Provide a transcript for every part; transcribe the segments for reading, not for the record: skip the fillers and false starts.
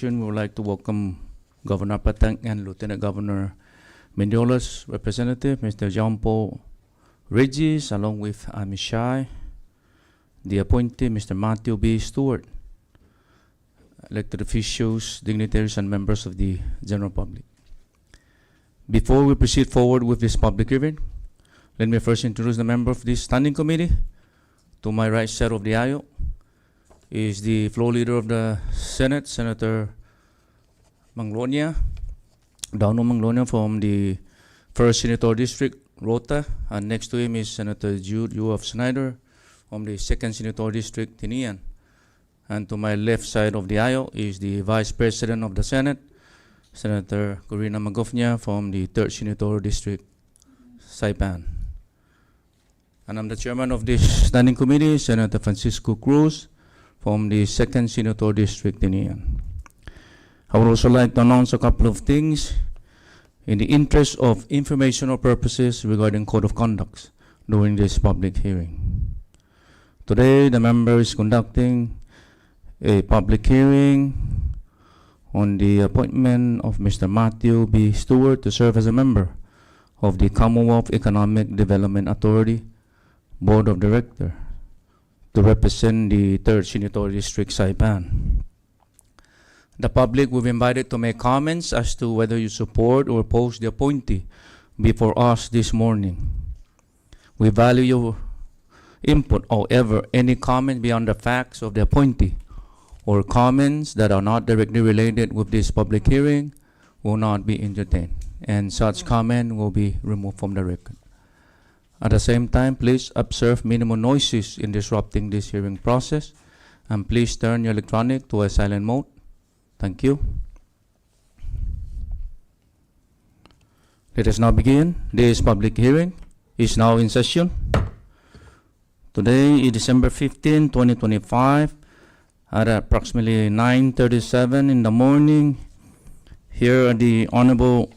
We would like to welcome Governor Patang and Lieutenant Governor Mendiola's representative, Mr. John Paul Regis, along with Amy Shai, the appointee, Mr. Matthew B. Stewart, elected officials, dignitaries, and members of the general public. Before we proceed forward with this public hearing, let me first introduce the member of this standing committee. To my right side of the aisle is the floor leader of the Senate, Senator Manglonia, Donald Manglonia from the 1st Senatorial District, Rota, and next to him is Senator Jude U. of Snyder from the 2nd Senatorial District, Tinian. And to my left side of the aisle is the Vice President of the Senate, Senator Corina Magofnia from the 3rd Senatorial District, Saipan. And I'm the chairman of this standing committee, Senator Francisco Cruz from the 2nd Senatorial District, Tinian. I would also like to announce a couple of things in the interest of informational purposes regarding code of conduct during this public hearing. Today, the member is conducting a public hearing on the appointment of Mr. Matthew B. Stewart to serve as a member of the Commonwealth Economic Development Authority Board of Directors to represent the 3rd Senatorial District, Saipan. The public will be invited to make comments as to whether you support or oppose the appointee before us this morning. We value your input. However, any comment beyond the facts of the appointee or comments that are not directly related with this public hearing will not be entertained, and such comment will be removed from the record. At the same time, please observe minimal noises in disrupting this hearing process, and please turn your electronic to a silent mode. Thank you. Let us now begin. This public hearing is now in session. Today is December 15, 2025, at approximately 9:37 in the morning. Here are the Honorable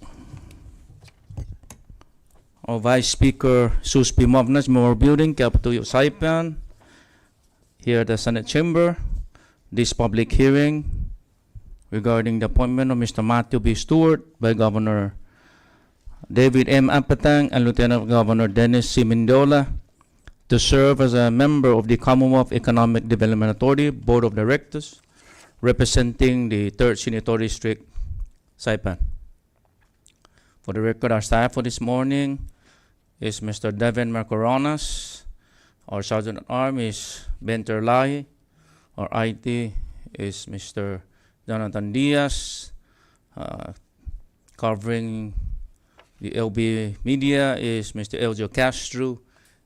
Vice Speaker Suspi Movnas Memorial Building, Capital of Saipan. Here at the Senate Chamber, this public hearing regarding the appointment of Mr. Matthew B. Stewart by Governor David M. Apatang and Lieutenant Governor Dennis C. Mendiola to serve as a member of the Commonwealth Economic Development Authority Board of Directors, representing the 3rd Senatorial District, Saipan. For the record, our staff for this morning is Mr. Devin Marcoronas. Our Sergeant at Arms is Ben Terlahi. Our IT is Mr. Jonathan Diaz. Covering the LB media is Mr. Elgio Castro.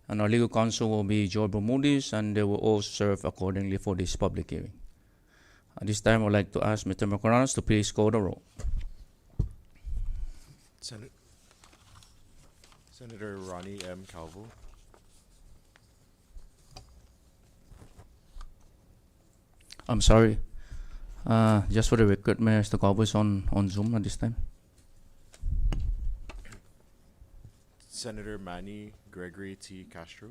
And our legal counsel will be George Bermudez, and they will all serve accordingly for this public hearing. At this time, I would like to ask Mr. Marcoronas to please call the roll. Senator Ronnie M. Calvo. I'm sorry. Just for the record, Mr. Calvo is on Zoom at this time. Senator Manny Gregory T. Castro.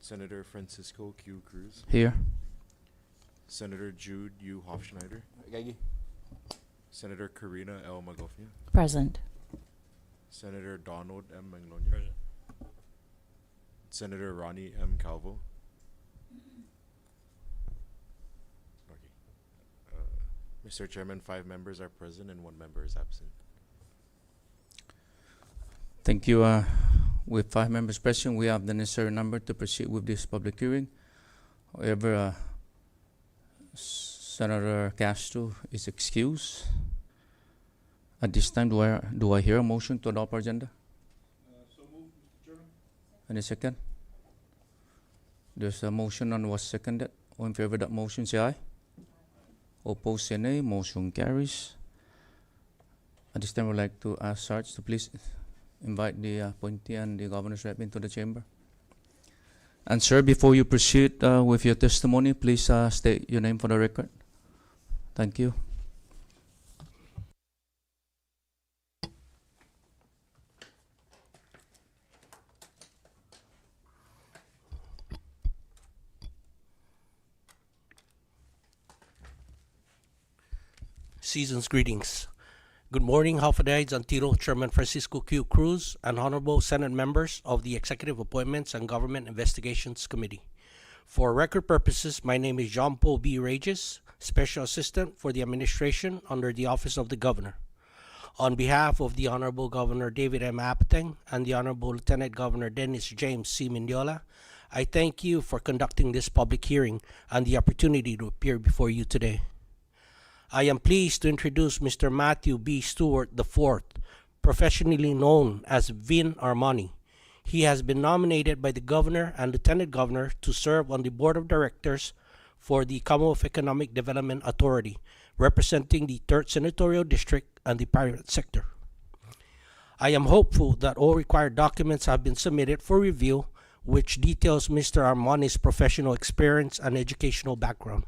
Senator Francisco Q. Cruz. Here. Senator Jude U. Hofschneider. Senator Corina L. Magofnia. Present. Senator Donald M. Manglonia. Present. Senator Ronnie M. Calvo. Okay. Mr. Chairman, 5 members are present and 1 member is absent. Thank you. With 5 members present, we have the necessary number to proceed with this public hearing. However, Senator Castro is excused. At this time, do I hear a motion to adopt our agenda? So moved, Mr. Chairman. Any second? There's a motion and was seconded. All in favor of that motion, say aye. Opposed, say nay. Motion carries. At this time, I would like to ask Sarge to please invite the appointee and the governor's rep into the chamber. And sir, before you proceed with your testimony, please state your name for the record. Thank you. Season's greetings. Good morning, Hafadai Zantiro, Chairman Francisco Q. Cruz, and Honorable Senate members of the Executive Appointments and Government Investigations Committee. For record purposes, my name is Jean Paul B. Regis, Special Assistant for the Administration under the Office of the Governor. On behalf of the Honorable Governor David M. Apateng and the Honorable Lieutenant Governor Dennis James C. Mendiola, I thank you for conducting this public hearing and the opportunity to appear before you today. I am pleased to introduce Mr. Matthew B. Stewart IV, professionally known as Vin Armani. He has been nominated by the Governor and Lieutenant Governor to serve on the Board of Directors for the Commonwealth Economic Development Authority, representing the 3rd Senatorial District and the private sector. I am hopeful that all required documents have been submitted for review, which details Mr. Armani's professional experience and educational background.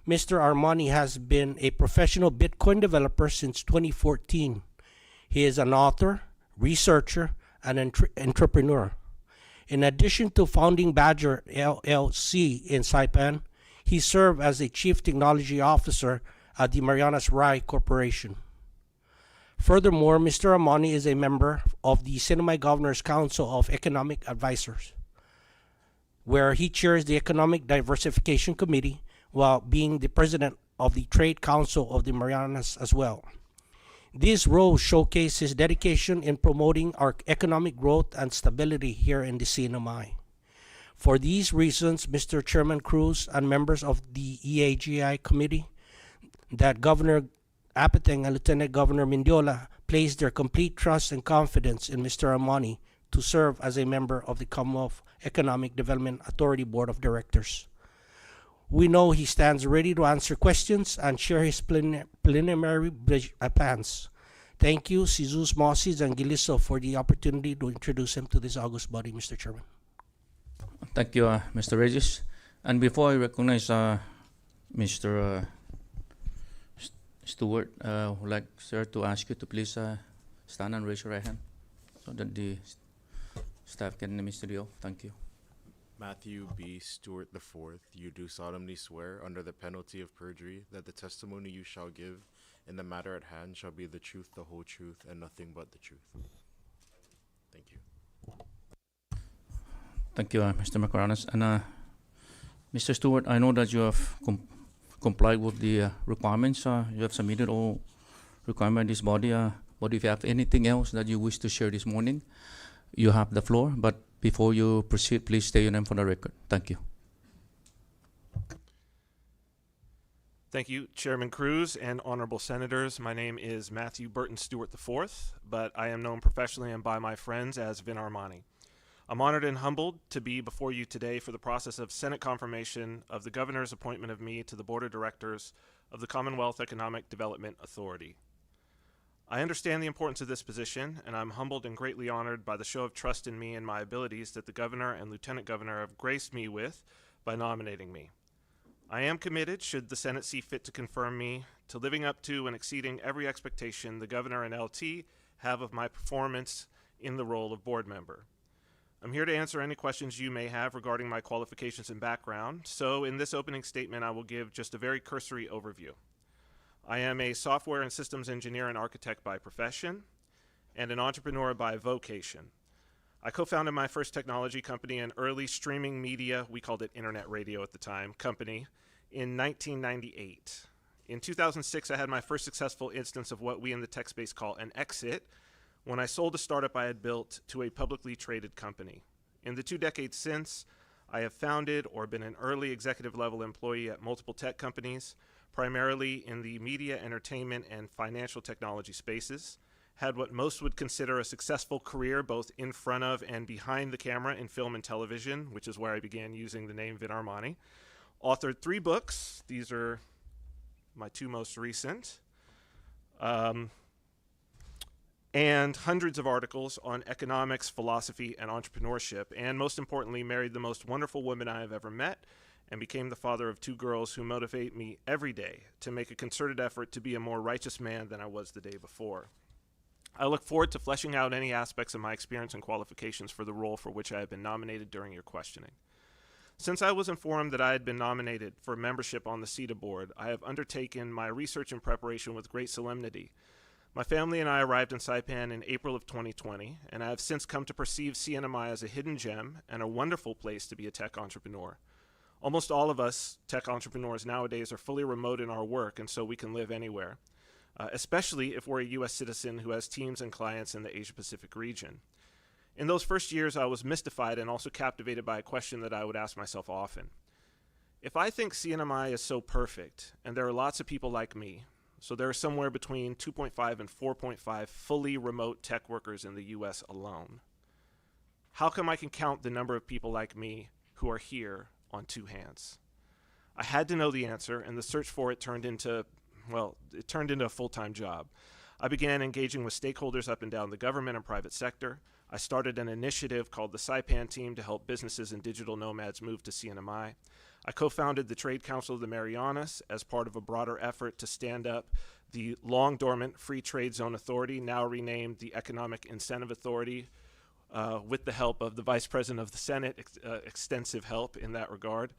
Mr. Armani has been a professional Bitcoin developer since 2014. He is an author, researcher, and entrepreneur. In addition to founding Badger LLC in Saipan, he served as a Chief Technology Officer at the Marianas Rye Corporation. Furthermore, Mr. Armani is a member of the Semi-Governor's Council of Economic Advisors, where he chairs the Economic Diversification Committee while being the president of the Trade Council of the Marianas as well. These roles showcase his dedication in promoting our economic growth and stability here in the CNMI. For these reasons, Mr. Chairman Cruz and members of the EAGI committee, that Governor Apateng and Lieutenant Governor Mendiola place their complete trust and confidence in Mr. Armani to serve as a member of the Commonwealth Economic Development Authority Board of Directors. We know he stands ready to answer questions and share his preliminary plans. Thank you, Jesus Moses and Giliso, for the opportunity to introduce him to this august body, Mr. Chairman. Thank you, Mr. Regis. And before I recognize Mr. Stewart, I would like, sir, to ask you to please stand and raise your right hand so that the staff can name Mr. Dio. Thank you. Matthew B. Stewart IV, you do solemnly swear under the penalty of perjury that the testimony you shall give in the matter at hand shall be the truth, the whole truth, and nothing but the truth. Thank you. Thank you, Mr. Macaranas. And Mr. Stewart, I know that you have complied with the requirements. You have submitted all requirements of this body. But if you have anything else that you wish to share this morning, you have the floor. But before you proceed, please state your name for the record. Thank you. Thank you, Chairman Cruz and honorable senators. My name is Matthew Burton Stewart IV, but I am known professionally and by my friends as Vin Armani. I'm honored and humbled to be before you today for the process of Senate confirmation of the Governor's appointment of me to the Board of Directors of the Commonwealth Economic Development Authority. I understand the importance of this position, and I'm humbled and greatly honored by the show of trust in me and my abilities that the Governor and Lieutenant Governor have graced me with by nominating me. I am committed, should the Senate see fit to confirm me, to living up to and exceeding every expectation the Governor and LT have of my performance in the role of board member. I'm here to answer any questions you may have regarding my qualifications and background, so in this opening statement I will give just a very cursory overview. I am a software and systems engineer and architect by profession, and an entrepreneur by vocation. I co-founded my first technology company, an early streaming media, we called it internet radio at the time, company, in 1998. In 2006, I had my first successful instance of what we in the tech space call an exit, when I sold a startup I had built to a publicly traded company. In the 2 decades since, I have founded or been an early executive level employee at multiple tech companies, primarily in the media, entertainment, and financial technology spaces, had what most would consider a successful career both in front of and behind the camera in film and television, which is where I began using the name Vin Armani, authored 3 books, these are my 2 most recent, and hundreds of articles on economics, philosophy, and entrepreneurship, and most importantly, married the most wonderful woman I have ever met, and became the father of 2 girls who motivate me every day to make a concerted effort to be a more righteous man than I was the day before. I look forward to fleshing out any aspects of my experience and qualifications for the role for which I have been nominated during your questioning. Since I was informed that I had been nominated for membership on the CETA board, I have undertaken my research and preparation with great solemnity. My family and I arrived in Saipan in April of 2020, and I have since come to perceive CNMI as a hidden gem and a wonderful place to be a tech entrepreneur. Almost all of us tech entrepreneurs nowadays are fully remote in our work, and so we can live anywhere, especially if we're a U.S. citizen who has teams and clients in the Asia-Pacific region. In those first years, I was mystified and also captivated by a question that I would ask myself often. If I think CNMI is so perfect, and there are lots of people like me, so there are somewhere between 2.5 and 4.5 fully remote tech workers in the U.S. alone, how come I can count the number of people like me who are here on two hands? I had to know the answer, and the search for it turned into a full-time job. I began engaging with stakeholders up and down the government and private sector. I started an initiative called the Saipan Team to help businesses and digital nomads move to CNMI. I co-founded the Trade Council of the Marianas as part of a broader effort to stand up the long-dormant Free Trade Zone Authority, now renamed the Economic Incentive Authority, with the help of the Vice President of the Senate, extensive help in that regard.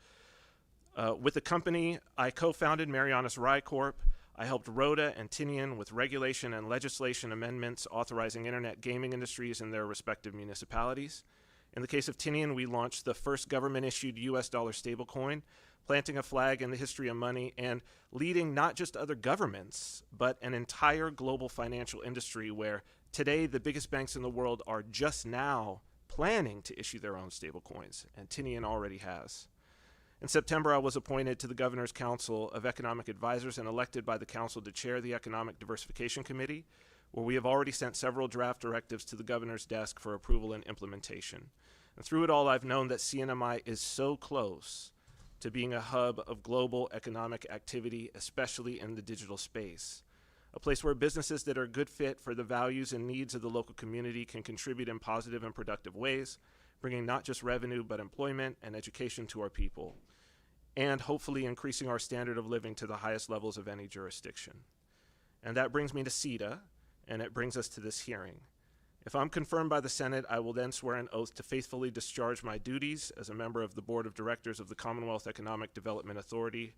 With the company, I co-founded Marianas Rye Corp. I helped Rhoda and Tinian with regulation and legislation amendments authorizing internet gaming industries in their respective municipalities. In the case of Tinian, we launched the first government-issued US dollar stablecoin, planting a flag in the history of money and leading not just other governments, but an entire global financial industry where today the biggest banks in the world are just now planning to issue their own stablecoins, and Tinian already has. In September, I was appointed to the Governor's Council of Economic Advisors and elected by the Council to chair the Economic Diversification Committee, where we have already sent several draft directives to the Governor's desk for approval and implementation. And through it all, I've known that CNMI is so close to being a hub of global economic activity, especially in the digital space. A place where businesses that are a good fit for the values and needs of the local community can contribute in positive and productive ways, bringing not just revenue, but employment and education to our people, and hopefully increasing our standard of living to the highest levels of any jurisdiction. And that brings me to CETA, and it brings us to this hearing. If I'm confirmed by the Senate, I will then swear an oath to faithfully discharge my duties as a member of the Board of Directors of the Commonwealth Economic Development Authority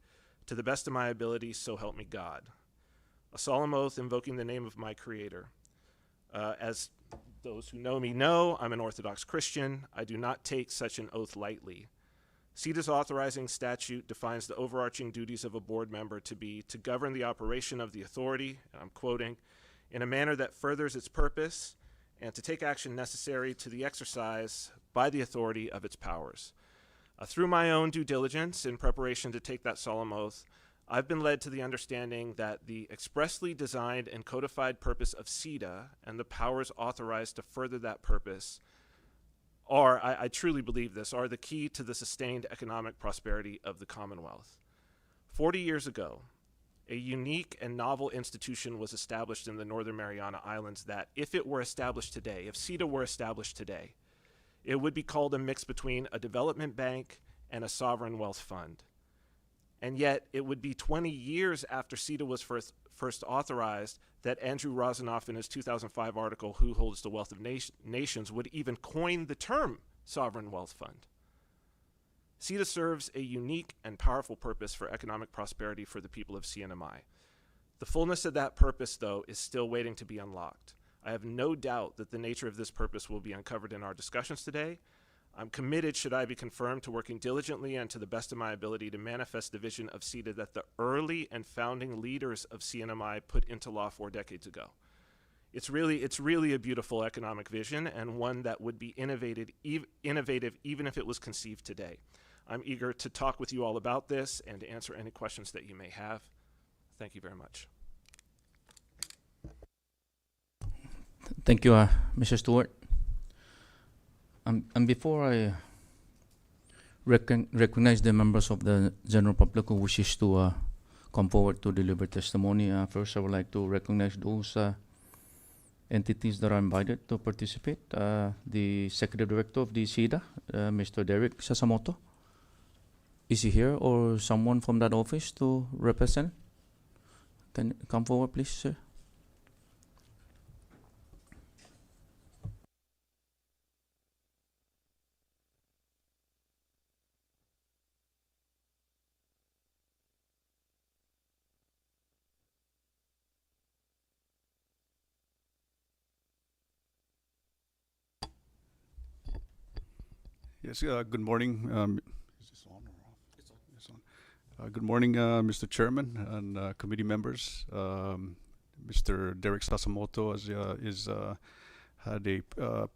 to the best of my ability, so help me God. A solemn oath invoking the name of my Creator. As those who know me know, I'm an Orthodox Christian. I do not take such an oath lightly. CETA's authorizing statute defines the overarching duties of a board member to be to govern the operation of the authority, and I'm quoting, in a manner that furthers its purpose and to take action necessary to the exercise by the authority of its powers. Through my own due diligence in preparation to take that solemn oath, I've been led to the understanding that the expressly designed and codified purpose of CETA and the powers authorized to further that purpose are, I truly believe this, are the key to the sustained economic prosperity of the Commonwealth. 40 years ago, a unique and novel institution was established in the Northern Mariana Islands that, if it were established today, if CETA were established today, it would be called a mix between a development bank and a sovereign wealth fund. And yet, it would be 20 years after CETA was first authorized that Andrew Rosanoff, in his 2005 article, Who Holds the Wealth of Nations, would even coin the term sovereign wealth fund. CETA serves a unique and powerful purpose for economic prosperity for the people of CNMI. The fullness of that purpose, though, is still waiting to be unlocked. I have no doubt that the nature of this purpose will be uncovered in our discussions today. I'm committed, should I be confirmed, to working diligently and to the best of my ability to manifest the vision of CETA that the early and founding leaders of CNMI put into law 4 decades ago. It's really a beautiful economic vision, and one that would be innovative even if it was conceived today. I'm eager to talk with you all about this and to answer any questions that you may have. Thank you very much. Thank you, Mr. Stewart. And before I recognize the members of the general public who wishes to come forward to deliver testimony, first I would like to recognize those entities that are invited to participate. The Executive Director of the CETA, Mr. Derek Sasamoto. Is he here, or someone from that office to represent? Can you come forward, please, sir? Yes, good morning. Is this on or off? It's on. Good morning, Mr. Chairman and committee members. Mr. Derek Sasamoto had a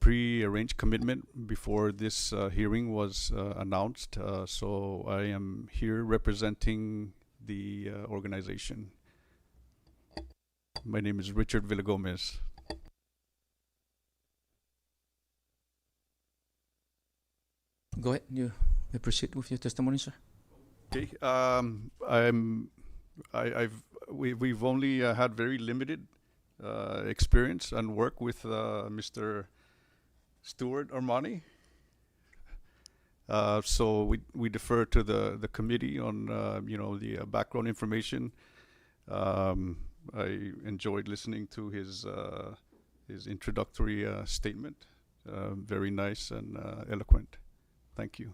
pre-arranged commitment before this hearing was announced. So I am here representing the organization. My name is Richard Villagomez. Go ahead. You may proceed with your testimony, sir. Okay. We've only had very limited experience and work with Mr. Stuart Armani. So we defer to the committee on the background information. I enjoyed listening to his introductory statement. Very nice and eloquent. Thank you.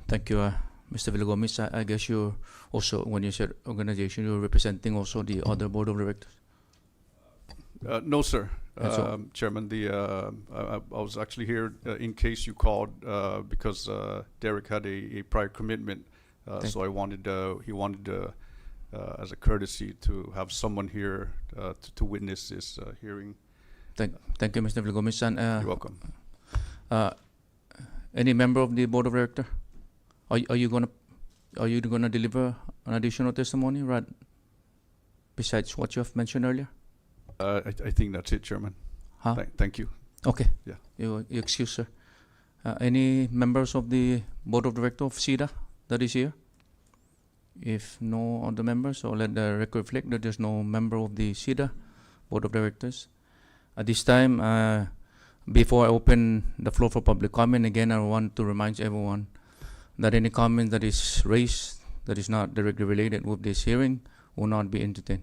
Thank you, Mr. Villagomez. I guess you're also, when you said organization, you're representing also the other board of directors? No, sir. So Chairman, I was actually here in case you called because Derek had a prior commitment. So he wanted as a courtesy to have someone here to witness this hearing. Thank you, Mr. Villagomez. And You're welcome. any member of the board of director, are you gonna deliver an additional testimony, right? Besides what you have mentioned earlier? I think that's it, Chairman. Huh? Thank you. Okay. Yeah. You excuse, sir. Any members of the board of director of SIDA that is here? If no other members, so let the record reflect that there's no member of the SIDA board of directors. At this time, before I open the floor for public comment, again, I want to remind everyone that any comment that is raised that is not directly related with this hearing will not be entertained,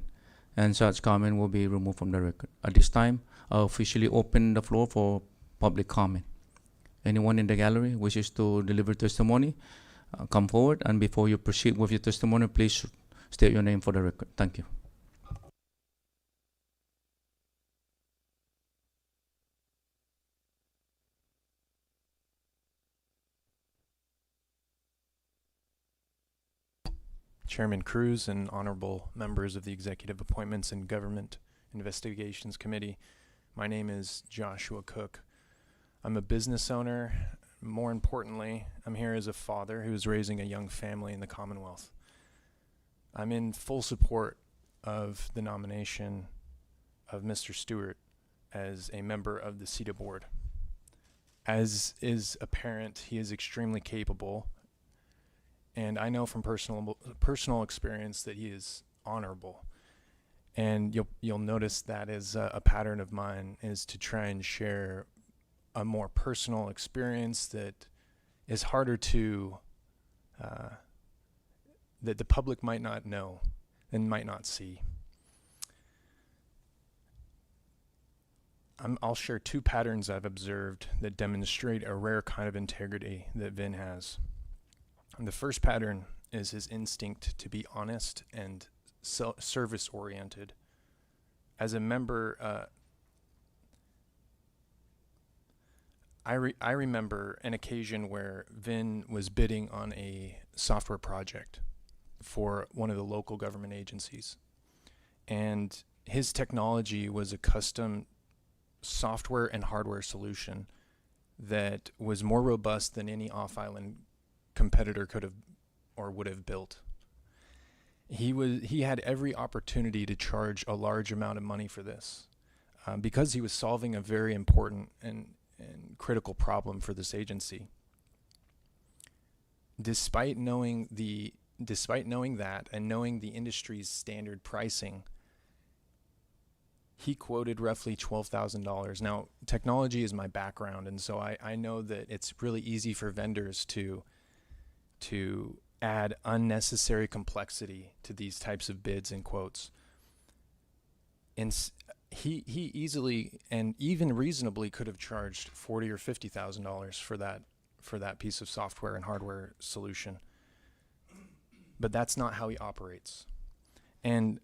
and such comment will be removed from the record. At this time, I officially open the floor for public comment. Anyone in the gallery wishes to deliver testimony, come forward, and before you proceed with your testimony, please state your name for the record. Thank you. Chairman Cruz and honorable members of the Executive Appointments and Government Investigations Committee. My name is Joshua Cook. I'm a business owner. More importantly, I'm here as a father who's raising a young family in the Commonwealth. I'm in full support of the nomination of Mr. Stewart as a member of the SIDA board. As is apparent, he is extremely capable, and I know from personal experience that he is honorable. And you'll notice that is a pattern of mine, is to try and share a more personal experience that is harder to that the public might not know and might not see. I'll share two patterns I've observed that demonstrate a rare kind of integrity that Vin has. And the first pattern is his instinct to be honest and service-oriented. As a member, I remember an occasion where Vin was bidding on a software project for one of the local government agencies. And his technology was a custom software and hardware solution that was more robust than any off-island competitor could have or would have built. He had every opportunity to charge a large amount of money for this because he was solving a very important and critical problem for this agency. Despite knowing that and knowing the industry's standard pricing, he quoted roughly $12,000. Now, technology is my background, and so I know that it's really easy for vendors to add unnecessary complexity to these types of bids and quotes. And he easily and even reasonably could have charged $40,000 or $50,000 for that piece of software and hardware solution. But that's not how he operates. And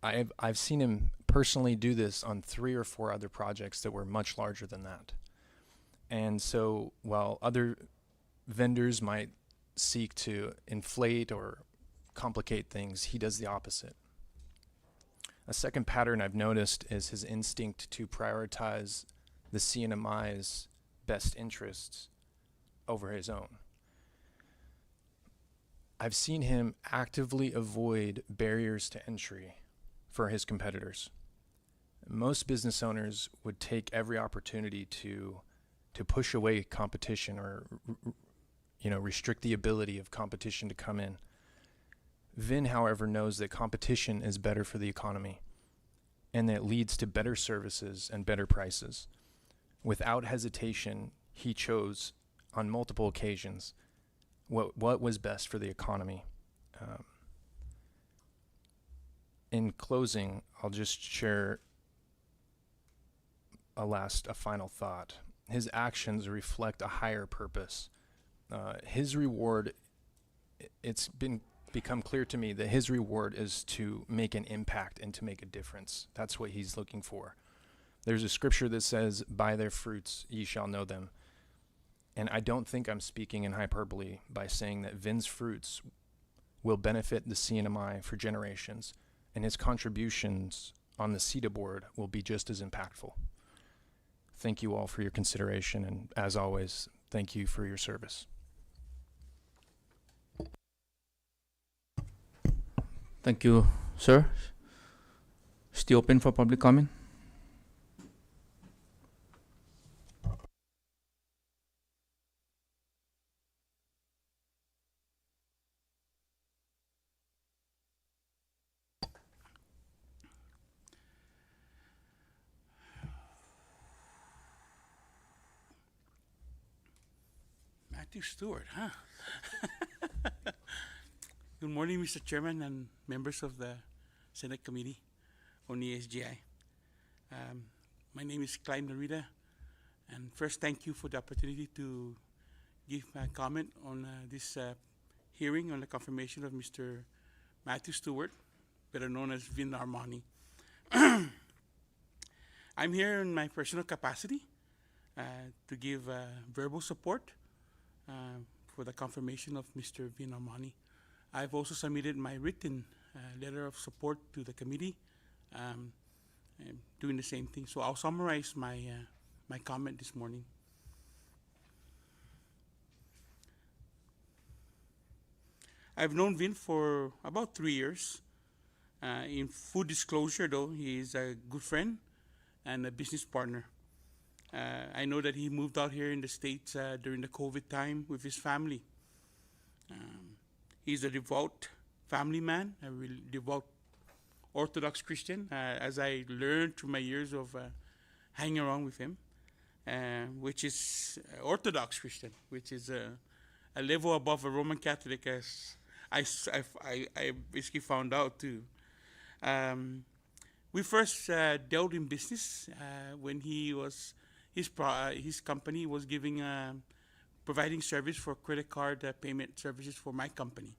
I've seen him personally do this on 3 or 4 other projects that were much larger than that. And so while other vendors might seek to inflate or complicate things, he does the opposite. A second pattern I've noticed is his instinct to prioritize the CNMI's best interests over his own. I've seen him actively avoid barriers to entry for his competitors. Most business owners would take every opportunity to push away competition or restrict the ability of competition to come in. Vin, however, knows that competition is better for the economy and that it leads to better services and better prices. Without hesitation, he chose on multiple occasions what was best for the economy. In closing, I'll just share a final thought. His actions reflect a higher purpose. His reward, it's become clear to me that his reward is to make an impact and to make a difference. That's what he's looking for. There's a scripture that says, "By their fruits ye shall know them." And I don't think I'm speaking in hyperbole by saying that Vin's fruits will benefit the CNMI for generations, and his contributions on the CETA board will be just as impactful. Thank you all for your consideration, and as always, thank you for your service. Thank you, sir. Still open for public comment? Matthew Stewart, huh? Good morning, Mr. Chairman and members of the Senate Committee on ESGI. My name is Clyde Narita, and first, thank you for the opportunity to give my comment on this hearing on the confirmation of Mr. Matthew Stewart, better known as Vin Armani. I'm here in my personal capacity to give verbal support for the confirmation of Mr. Vin Armani. I've also submitted my written letter of support to the committee, doing the same thing. So I'll summarize my my comment this morning. I've known Vin for about 3 years. In full disclosure, though, he is a good friend and a business partner. I know that he moved out here in the States during the COVID time with his family. He's a devout family man, a really devout Orthodox Christian, as I learned through my years of hanging around with him, which is Orthodox Christian, which is a level above a Roman Catholic, as I basically found out too. We first dealt in business when he was his company was giving providing service for credit card payment services for my company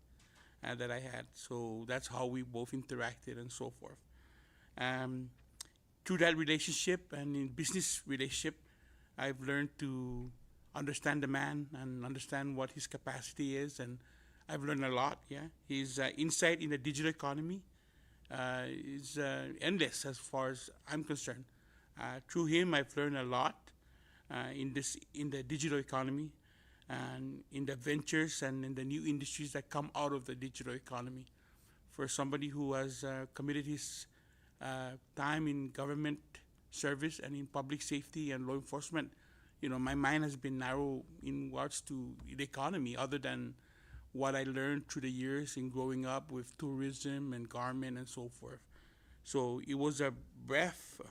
that I had. So that's how we both interacted and so forth. Through that relationship and in business relationship, I've learned to understand the man and understand what his capacity is, and I've learned a lot. Yeah, his insight in the digital economy is endless as far as I'm concerned. Through him, I've learned a lot in the digital economy and in the ventures and in the new industries that come out of the digital economy. For somebody who has committed his time in government service and in public safety and law enforcement, my mind has been narrow in regards to the economy, other than what I learned through the years in growing up with tourism and garment and so forth. So it was a breath of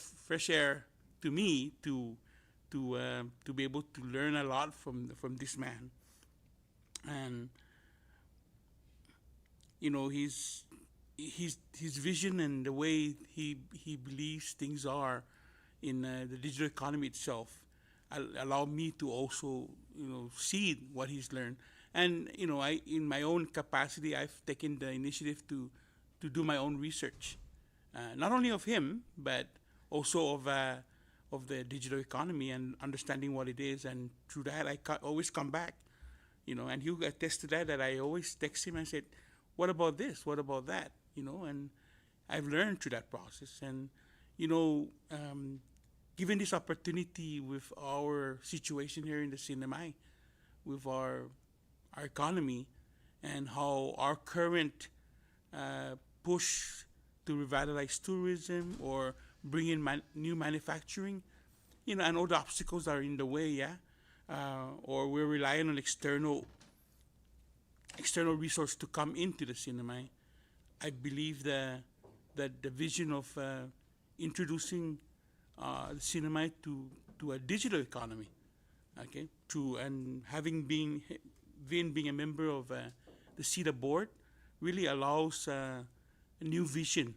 fresh air to me to be able to learn a lot from this man. And his vision and the way he believes things are in the digital economy itself allow me to also see what he's learned. And I, in my own capacity, I've taken the initiative to do my own research, not only of him but also of the digital economy and understanding what it is. And through that, I always come back, and he attest to that I always text him and said, what about this? What about that? And I've learned through that process. And, given this opportunity with our situation here in the CNMI, with our economy, and how our current push to revitalize tourism or bring in new manufacturing, and all the obstacles are in the way, or we're relying on external resource to come into the CNMI. I believe that the vision of introducing the CNMI to a digital economy, okay, and having Vin being a member of the CEDA board really allows a new vision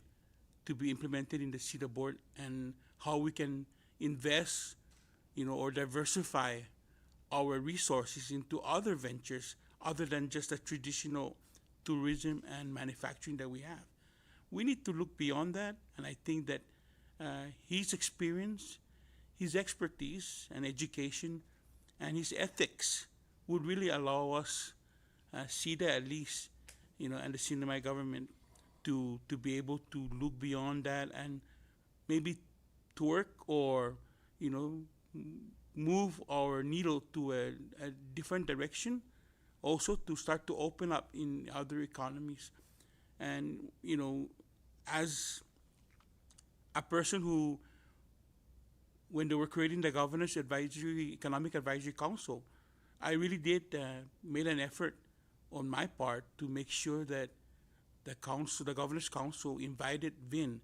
to be implemented in the CEDA board, and how we can invest, or diversify our resources into other ventures other than just the traditional tourism and manufacturing that we have. We need to look beyond that, and I think that his experience, his expertise and education, and his ethics would really allow us, CEDA at least, and the CNMI government, to be able to look beyond that and maybe twerk or, move our needle to a different direction, also to start to open up in other economies. And, as a person who, when they were creating the Governance Economic Advisory Council, I really did made an effort on my part to make sure that the Governance Council invited Vin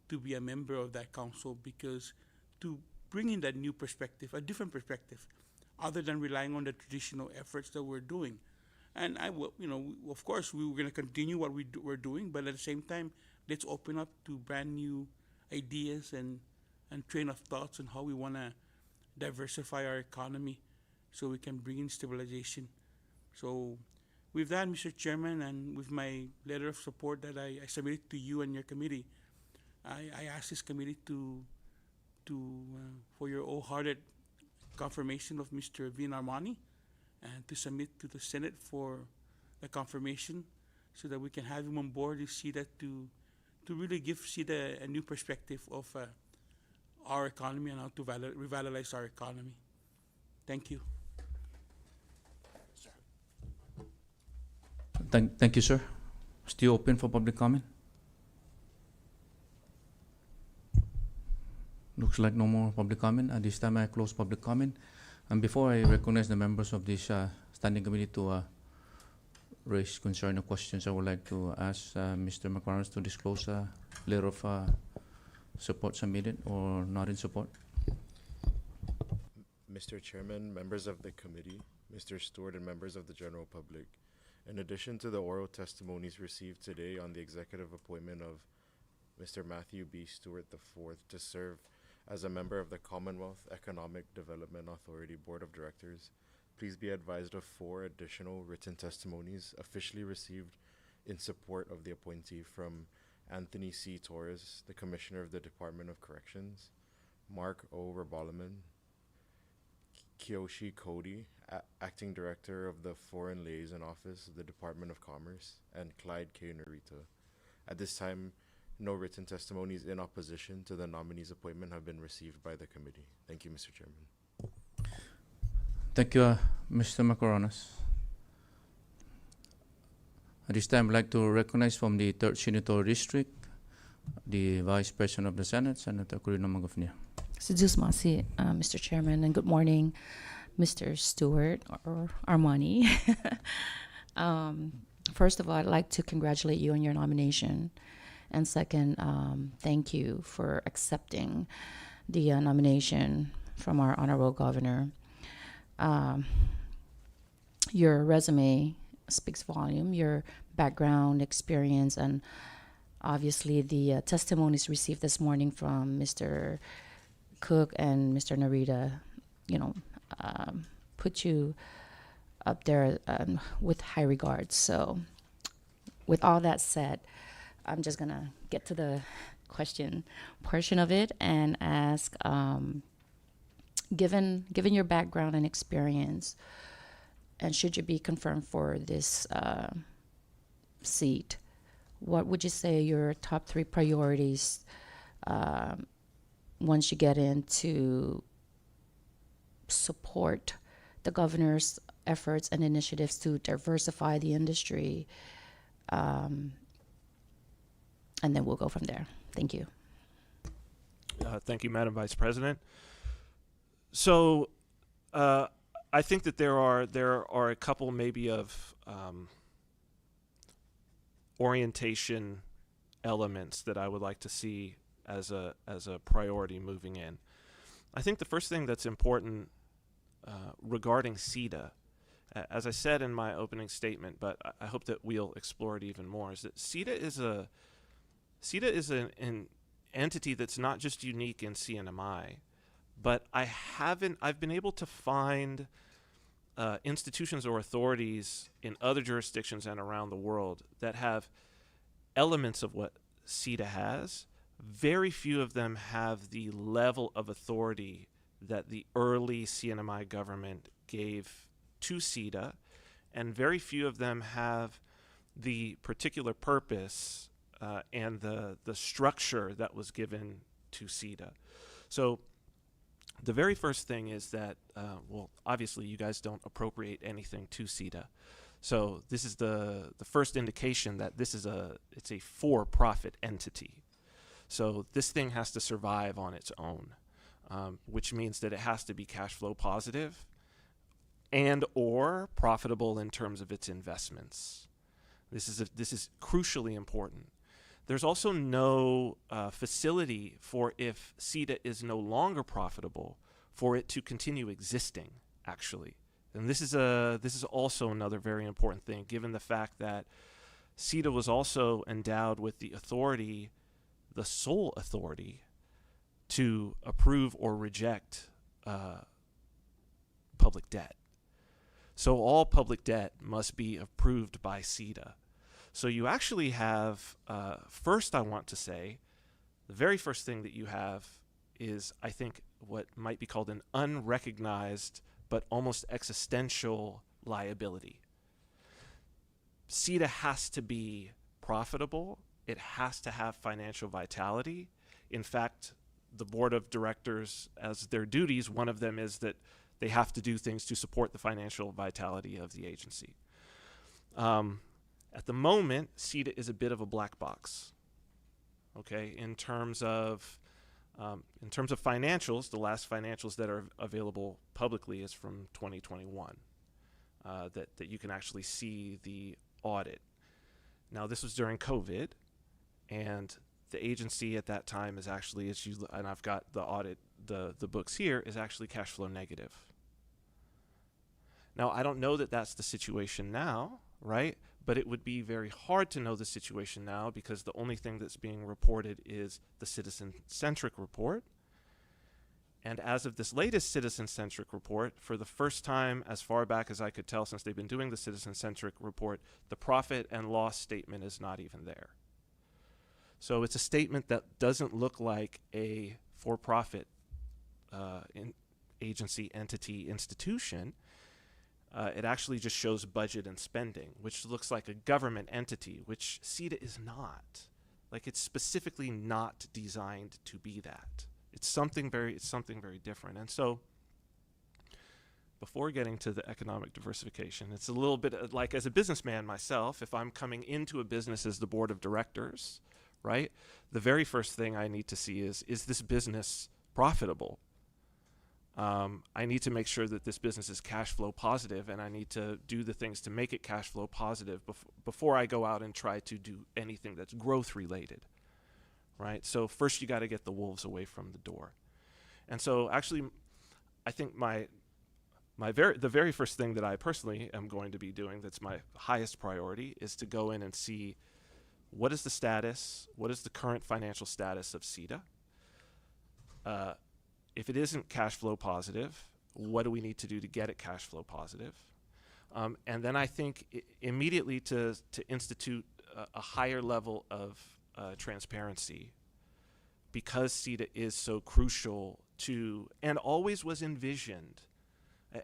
to be a member of that council, because to bring in that new perspective, a different perspective, other than relying on the traditional efforts that we're doing. And I will, of course, we were going to continue what we're doing, but at the same time, let's open up to brand new ideas and train of thoughts on how we want to diversify our economy so we can bring in stabilization. So with that, Mr. Chairman, and with my letter of support that I submitted to you and your committee, I ask this committee for your wholehearted confirmation of Mr. Vin Armani, and to submit to the Senate for the confirmation, so that we can have him on board to see that to really give CEDA a new perspective of our economy and how to revitalize our economy. Thank you. Thank you, sir. Still open for public comment? Looks like no more public comment. At this time, I close public comment. And before I recognize the members of this standing committee to raise concern or questions, I would like to ask Mr. McLaren to disclose a letter of support submitted or not in support. Mr. Chairman, members of the committee, Mr. Stewart, and members of the general public, in addition to the oral testimonies received today on the executive appointment of Mr. Matthew B. Stewart IV to serve as a member of the Commonwealth Economic Development Authority Board of Directors, please be advised of 4 additional written testimonies officially received in support of the appointee from Anthony C. Torres, the Commissioner of the Department of Corrections, Mark O. Rabalaman, Kiyoshi Cody, Acting Director of the Foreign Liaison Office of the Department of Commerce, and Clyde K. Narita. At this time, no written testimonies in opposition to the nominee's appointment have been received by the committee. Thank you, Mr. Chairman. Thank you, Mr. Macoronas. At this time, I'd like to recognize from the 3rd Senatorial District, the Vice President of the Senate, Senator Corina Magofnia. Sujusmasi, Mr. Chairman, and good morning, Mr. Stewart or Armani. First of all, I'd like to congratulate you on your nomination. And second, thank you for accepting the nomination from our Honorable Governor. Your resume speaks volume, your background, experience, and obviously the testimonies received this morning from Mr. Cook and Mr. Narita, put you up there with high regards. So with all that said, I'm just gonna get to the question portion of it and ask given your background and experience, and should you be confirmed for this seat, what would you say your top 3 priorities once you get in to support the governor's efforts and initiatives to diversify the industry? And then we'll go from there. Thank you. Thank you, Madam Vice President. So I think that there are a couple maybe of orientation elements that I would like to see as a priority moving in. I think the first thing that's important regarding CETA, as I said in my opening statement, but I hope that we'll explore it even more, is that CETA is an entity that's not just unique in CNMI, but I've been able to find institutions or authorities in other jurisdictions and around the world that have elements of what CETA has. Very few of them have the level of authority that the early CNMI government gave to CETA, and very few of them have the particular purpose and the structure that was given to CETA. So the very first thing is that, well, obviously you guys don't appropriate anything to CETA. So this is the first indication that it's a for-profit entity. So this thing has to survive on its own, which means that it has to be cash flow positive and or profitable in terms of its investments. This is crucially important. There's also no facility for, if CETA is no longer profitable, for it to continue existing, actually. And this is also another very important thing, given the fact that CETA was also endowed with the authority, the sole authority, to approve or reject public debt. So all public debt must be approved by CETA. So you actually have, first I want to say, the very first thing that you have is, I think, what might be called an unrecognized but almost existential liability. CETA has to be profitable. It has to have financial vitality. In fact, the board of directors, as their duties, one of them is that they have to do things to support the financial vitality of the agency. At the moment, CETA is a bit of a black box. Okay, in terms of financials, the last financials that are available publicly is from 2021. That you can actually see the audit. Now, this was during COVID, and the agency at that time is actually, and I've got the audit, the books here, is actually cash flow negative. Now, I don't know that that's the situation now, right? But it would be very hard to know the situation now, because the only thing that's being reported is the citizen-centric report. And as of this latest citizen-centric report, for the first time, as far back as I could tell since they've been doing the citizen-centric report, the profit and loss statement is not even there. So it's a statement that doesn't look like a for-profit agency, entity, institution. It actually just shows budget and spending, which looks like a government entity, which CETA is not. Like, it's specifically not designed to be that. It's something very different. And so, before getting to the economic diversification, it's a little bit like, as a businessman myself, if I'm coming into a business as the board of directors, right? The very first thing I need to see is this business profitable? I need to make sure that this business is cash flow positive, and I need to do the things to make it cash flow positive before I go out and try to do anything that's growth related, right? So first you got to get the wolves away from the door. And so actually, I think the very first thing that I personally am going to be doing, that's my highest priority, is to go in and see what is the status, what is the current financial status of CETA. If it isn't cash flow positive, what do we need to do to get it cash flow positive? And then I think immediately to institute a higher level of transparency, because CETA is so crucial to, and always was envisioned.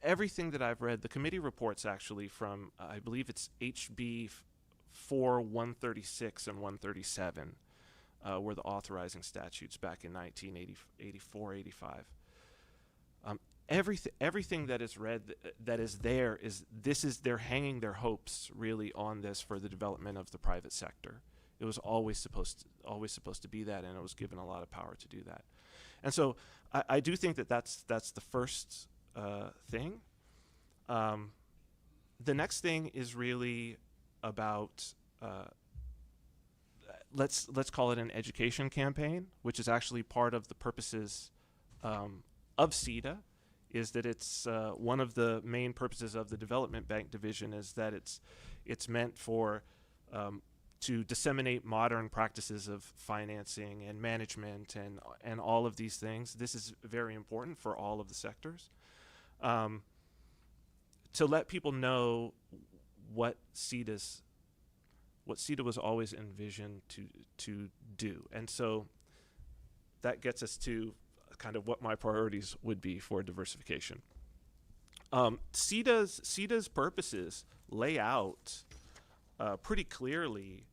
Everything that I've read, the committee reports actually from, I believe it's HB 4 136 and 137 were the authorizing statutes back in 1984, 85. Everything that is read that is there is they're hanging their hopes really on this for the development of the private sector. It was always supposed to be that, and it was given a lot of power to do that. And so I do think that that's the first thing. The next thing is really about let's call it an education campaign, which is actually part of the purposes of CETA. Is that it's one of the main purposes of the development bank division is that it's meant for to disseminate modern practices of financing and management and all of these things. This is very important for all of the sectors. To let people know what CETA was always envisioned to do. And so that gets us to kind of what my priorities would be for diversification. CETA's purposes lay out pretty clearly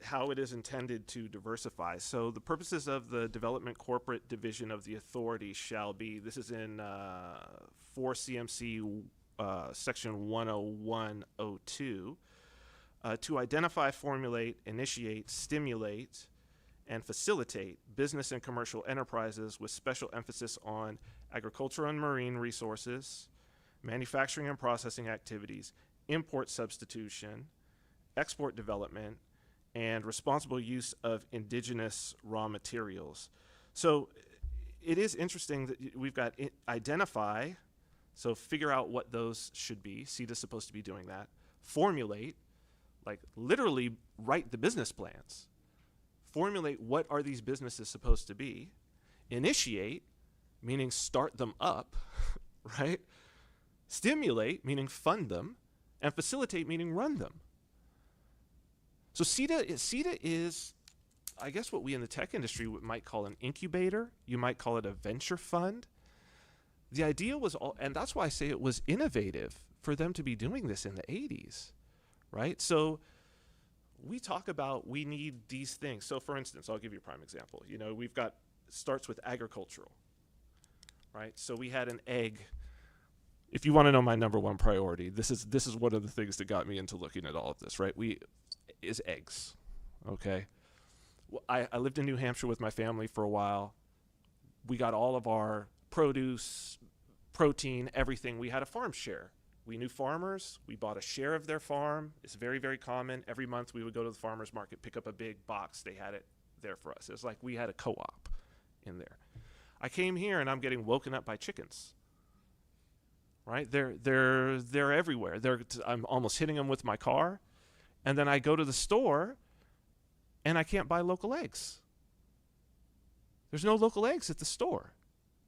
how it is intended to diversify. So the purposes of the development corporate division of the authority shall be, this is in 4 CMC section 10102, to identify, formulate, initiate, stimulate, and facilitate business and commercial enterprises with special emphasis on agricultural and marine resources, manufacturing and processing activities, import substitution, export development, and responsible use of indigenous raw materials. So it is interesting that we've got identify, so figure out what those should be. CETA's supposed to be doing that. Formulate, like literally write the business plans. Formulate what are these businesses supposed to be. Initiate, meaning start them up, right? Stimulate, meaning fund them. And facilitate, meaning run them. So CETA is, I guess, what we in the tech industry might call an incubator. You might call it a venture fund. The idea was, and that's why I say it was innovative for them to be doing this in the 80s, right? So we talk about we need these things. So for instance, I'll give you a prime example. You know, we've got, starts with agricultural, right? So we had an egg. If you want to know my number one priority, this is one of the things that got me into looking at all of this, right? Is eggs, okay? Well, I lived in New Hampshire with my family for a while. We got all of our produce, protein, everything. We had a farm share. We knew farmers. We bought a share of their farm. It's very, very common. Every month we would go to the farmer's market, pick up a big box. They had it there for us. It was like we had a co-op in there. I came here and I'm getting woken up by chickens. Right? They're everywhere. I'm almost hitting them with my car. And then I go to the store and I can't buy local eggs. There's no local eggs at the store.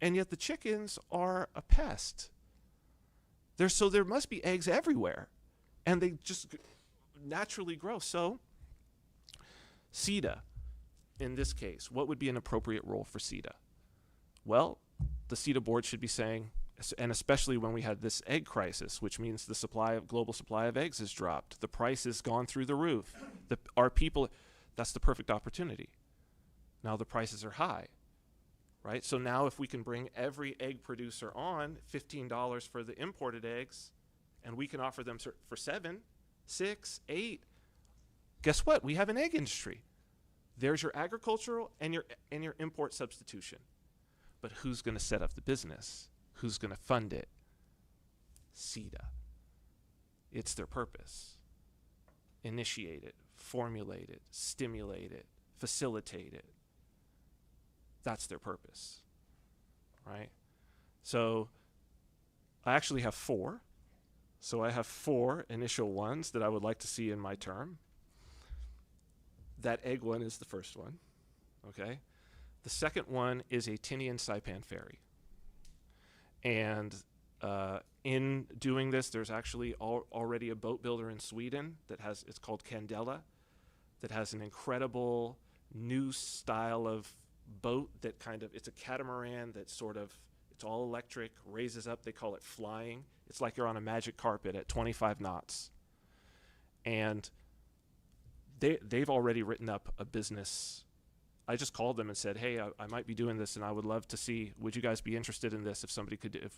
And yet the chickens are a pest. So there must be eggs everywhere. And they just naturally grow. So CETA, in this case, what would be an appropriate role for CETA? Well, the CETA board should be saying, and especially when we had this egg crisis, which means the global supply of eggs has dropped. The price has gone through the roof. Our people, that's the perfect opportunity. Now the prices are high, right? So now if we can bring every egg producer on $15 for the imported eggs, and we can offer them for $7, $6, $8, guess what? We have an egg industry. There's your agricultural and your import substitution. But who's going to set up the business? Who's going to fund it? CETA. It's their purpose. Initiate it, formulate it, stimulate it, facilitate it. That's their purpose, right? So I actually have 4. So I have 4 initial ones that I would like to see in my term. That egg one is the first one, okay? The second one is a Tinian Saipan ferry. And in doing this, there's actually already a boat builder in Sweden it's called Candela, that has an incredible new style of boat that it's a catamaran that it's all electric, raises up, they call it flying. It's like you're on a magic carpet at 25 knots. And they've already written up a business. I just called them and said, hey, I might be doing this and I would love to see, would you guys be interested in this if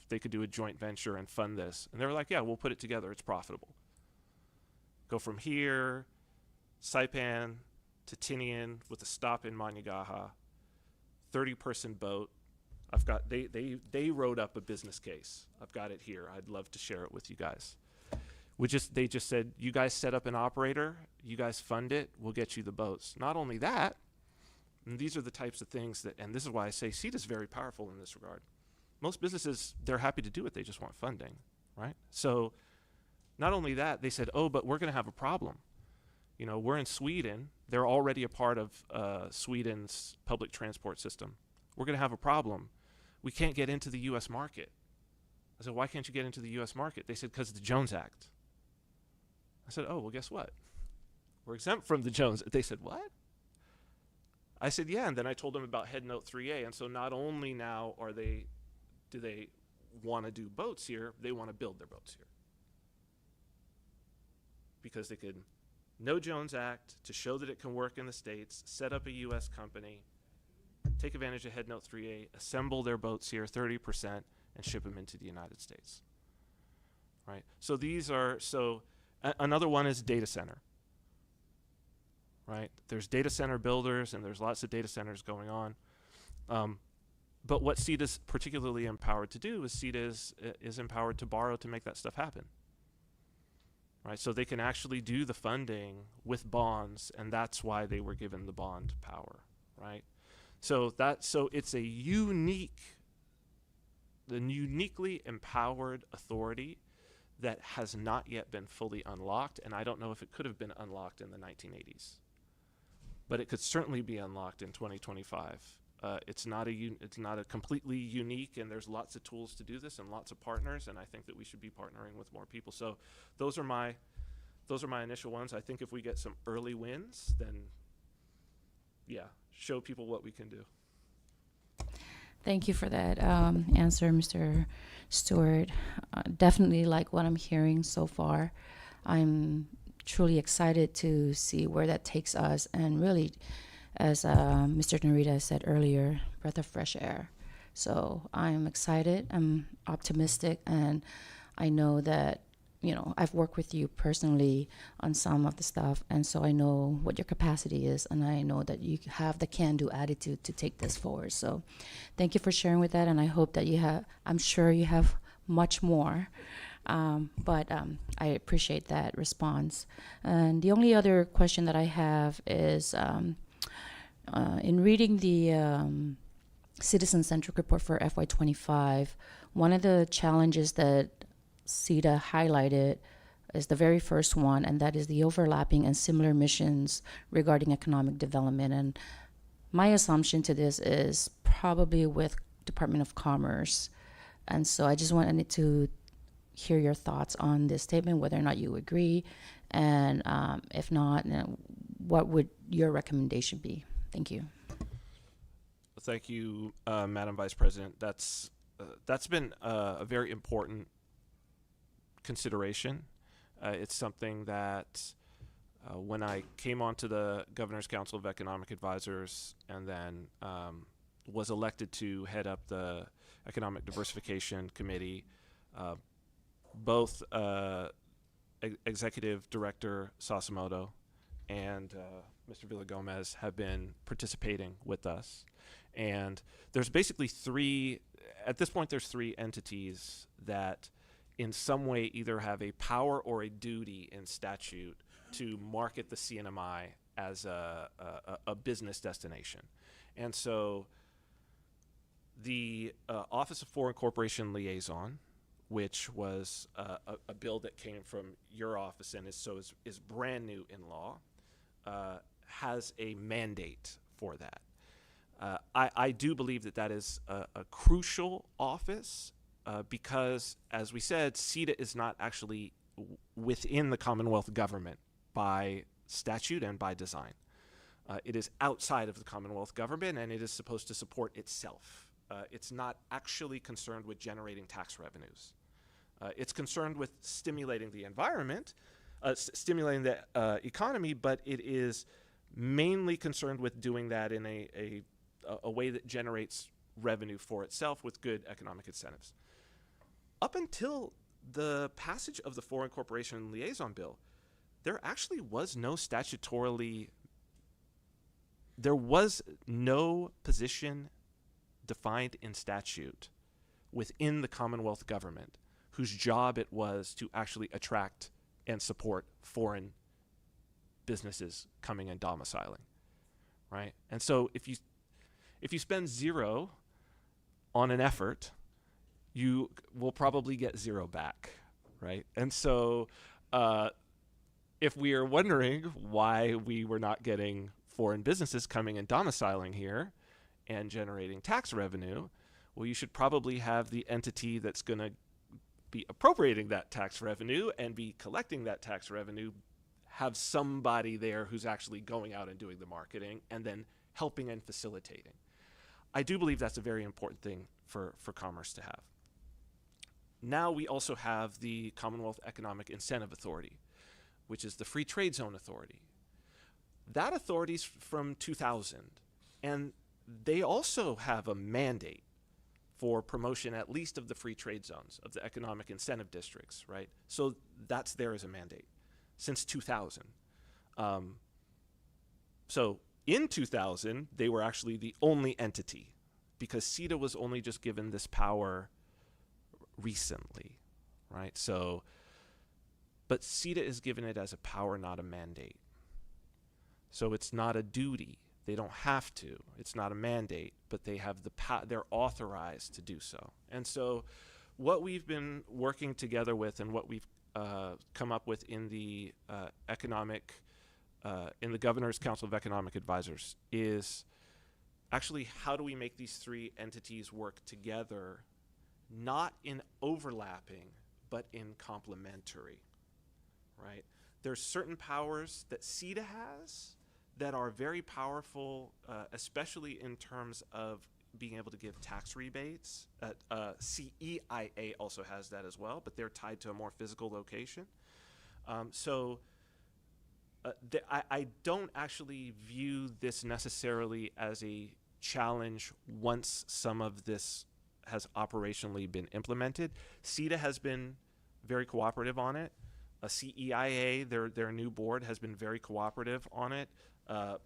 they could do a joint venture and fund this? And they were like, yeah, we'll put it together, it's profitable. Go from here, Saipan to Tinian with a stop in Managaha, 30-person boat. They wrote up a business case. I've got it here. I'd love to share it with you guys. They just said, you guys set up an operator, you guys fund it, we'll get you the boats. Not only that, and these are the types of things and this is why I say CETA is very powerful in this regard. Most businesses, they're happy to do it, they just want funding, right? So not only that, they said, oh, but we're gonna have a problem. We're in Sweden, they're already a part of Sweden's public transport system. We're gonna have a problem. We can't get into the US market. I said, why can't you get into the US market? They said, because of the Jones Act. I said, oh, well, guess what? We're exempt from the Jones. They said, what? I said, yeah, and then I told them about Head Note 3A, and so not only now do they want to do boats here, they want to build their boats here. Because they could, no Jones Act, to show that it can work in the States, set up a US company, take advantage of Head Note 3A, assemble their boats here, 30%, and ship them into the United States, right? So another one is data center. Right? There's data center builders and there's lots of data centers going on. But what CETA is particularly empowered to do is CETA is empowered to borrow to make that stuff happen. Right? So they can actually do the funding with bonds, and that's why they were given the bond power. Right? So it's a uniquely empowered authority that has not yet been fully unlocked, and I don't know if it could have been unlocked in the 1980s. But it could certainly be unlocked in 2025. It's not a completely unique, and there's lots of tools to do this and lots of partners, and I think that we should be partnering with more people. So those are my initial ones. I think if we get some early wins, then yeah, show people what we can do. Thank you for that answer, Mr. Stewart. Definitely like what I'm hearing so far. I'm truly excited to see where that takes us, and really, as Mr. Narita said earlier, breath of fresh air. So I'm excited, I'm optimistic, and I know that, I've worked with you personally on some of the stuff, and so I know what your capacity is, and I know that you have the can-do attitude to take this forward. So thank you for sharing with that, and I hope that I'm sure you have much more. But I appreciate that response. And the only other question that I have is, in reading the citizen-centric report for FY25, one of the challenges that CETA highlighted is the very first one, and that is the overlapping and similar missions regarding economic development. And my assumption to this is probably with Department of Commerce. And so I just wanted to hear your thoughts on this statement, whether or not you agree, and if not, what would your recommendation be? Thank you. Thank you, Madam Vice President. That's been a very important consideration. It's something that when I came onto the Governor's Council of Economic Advisors and then was elected to head up the Economic Diversification Committee, both Executive Director Sasimoto and Mr. Villagomez have been participating with us. And there's basically at this point, there's three entities that in some way either have a power or a duty in statute to market the CNMI as a business destination. And so the Office of Foreign Corporation Liaison, which was a bill that came from your office and is brand new in law, has a mandate for that. I do believe that is a crucial office because, as we said, CETA is not actually within the Commonwealth government by statute and by design. It is outside of the Commonwealth government, and it is supposed to support itself. It's not actually concerned with generating tax revenues. It's concerned with stimulating the environment, stimulating the economy, but it is mainly concerned with doing that in a way that generates revenue for itself with good economic incentives. Up until the passage of the Foreign Corporation Liaison Bill, there actually was no position defined in statute within the Commonwealth government whose job it was to actually attract and support foreign businesses coming and domiciling, right? And so if you spend zero on an effort, you will probably get zero back, right? And so if we are wondering why we were not getting foreign businesses coming and domiciling here and generating tax revenue, well, you should probably have the entity that's going to be appropriating that tax revenue and be collecting that tax revenue have somebody there who's actually going out and doing the marketing and then helping and facilitating. I do believe that's a very important thing for commerce to have. Now we also have the Commonwealth Economic Incentive Authority, which is the Free Trade Zone Authority. That authority's from 2000, and they also have a mandate for promotion at least of the free trade zones, of the economic incentive districts, right? So that's there as a mandate since 2000. So in 2000, they were actually the only entity because CETA was only just given this power recently, right? So, but CETA is given it as a power, not a mandate. So it's not a duty. They don't have to. It's not a mandate, but they have they're authorized to do so. And so what we've been working together with and what we've come up with in the in the Governor's Council of Economic Advisors is actually how do we make these three entities work together, not in overlapping, but in complementary, right? There's certain powers that CETA has that are very powerful, especially in terms of being able to give tax rebates. CEIA also has that as well, but they're tied to a more physical location. I don't actually view this necessarily as a challenge once some of this has operationally been implemented. CETA has been very cooperative on it. CEIA, their new board, has been very cooperative on it.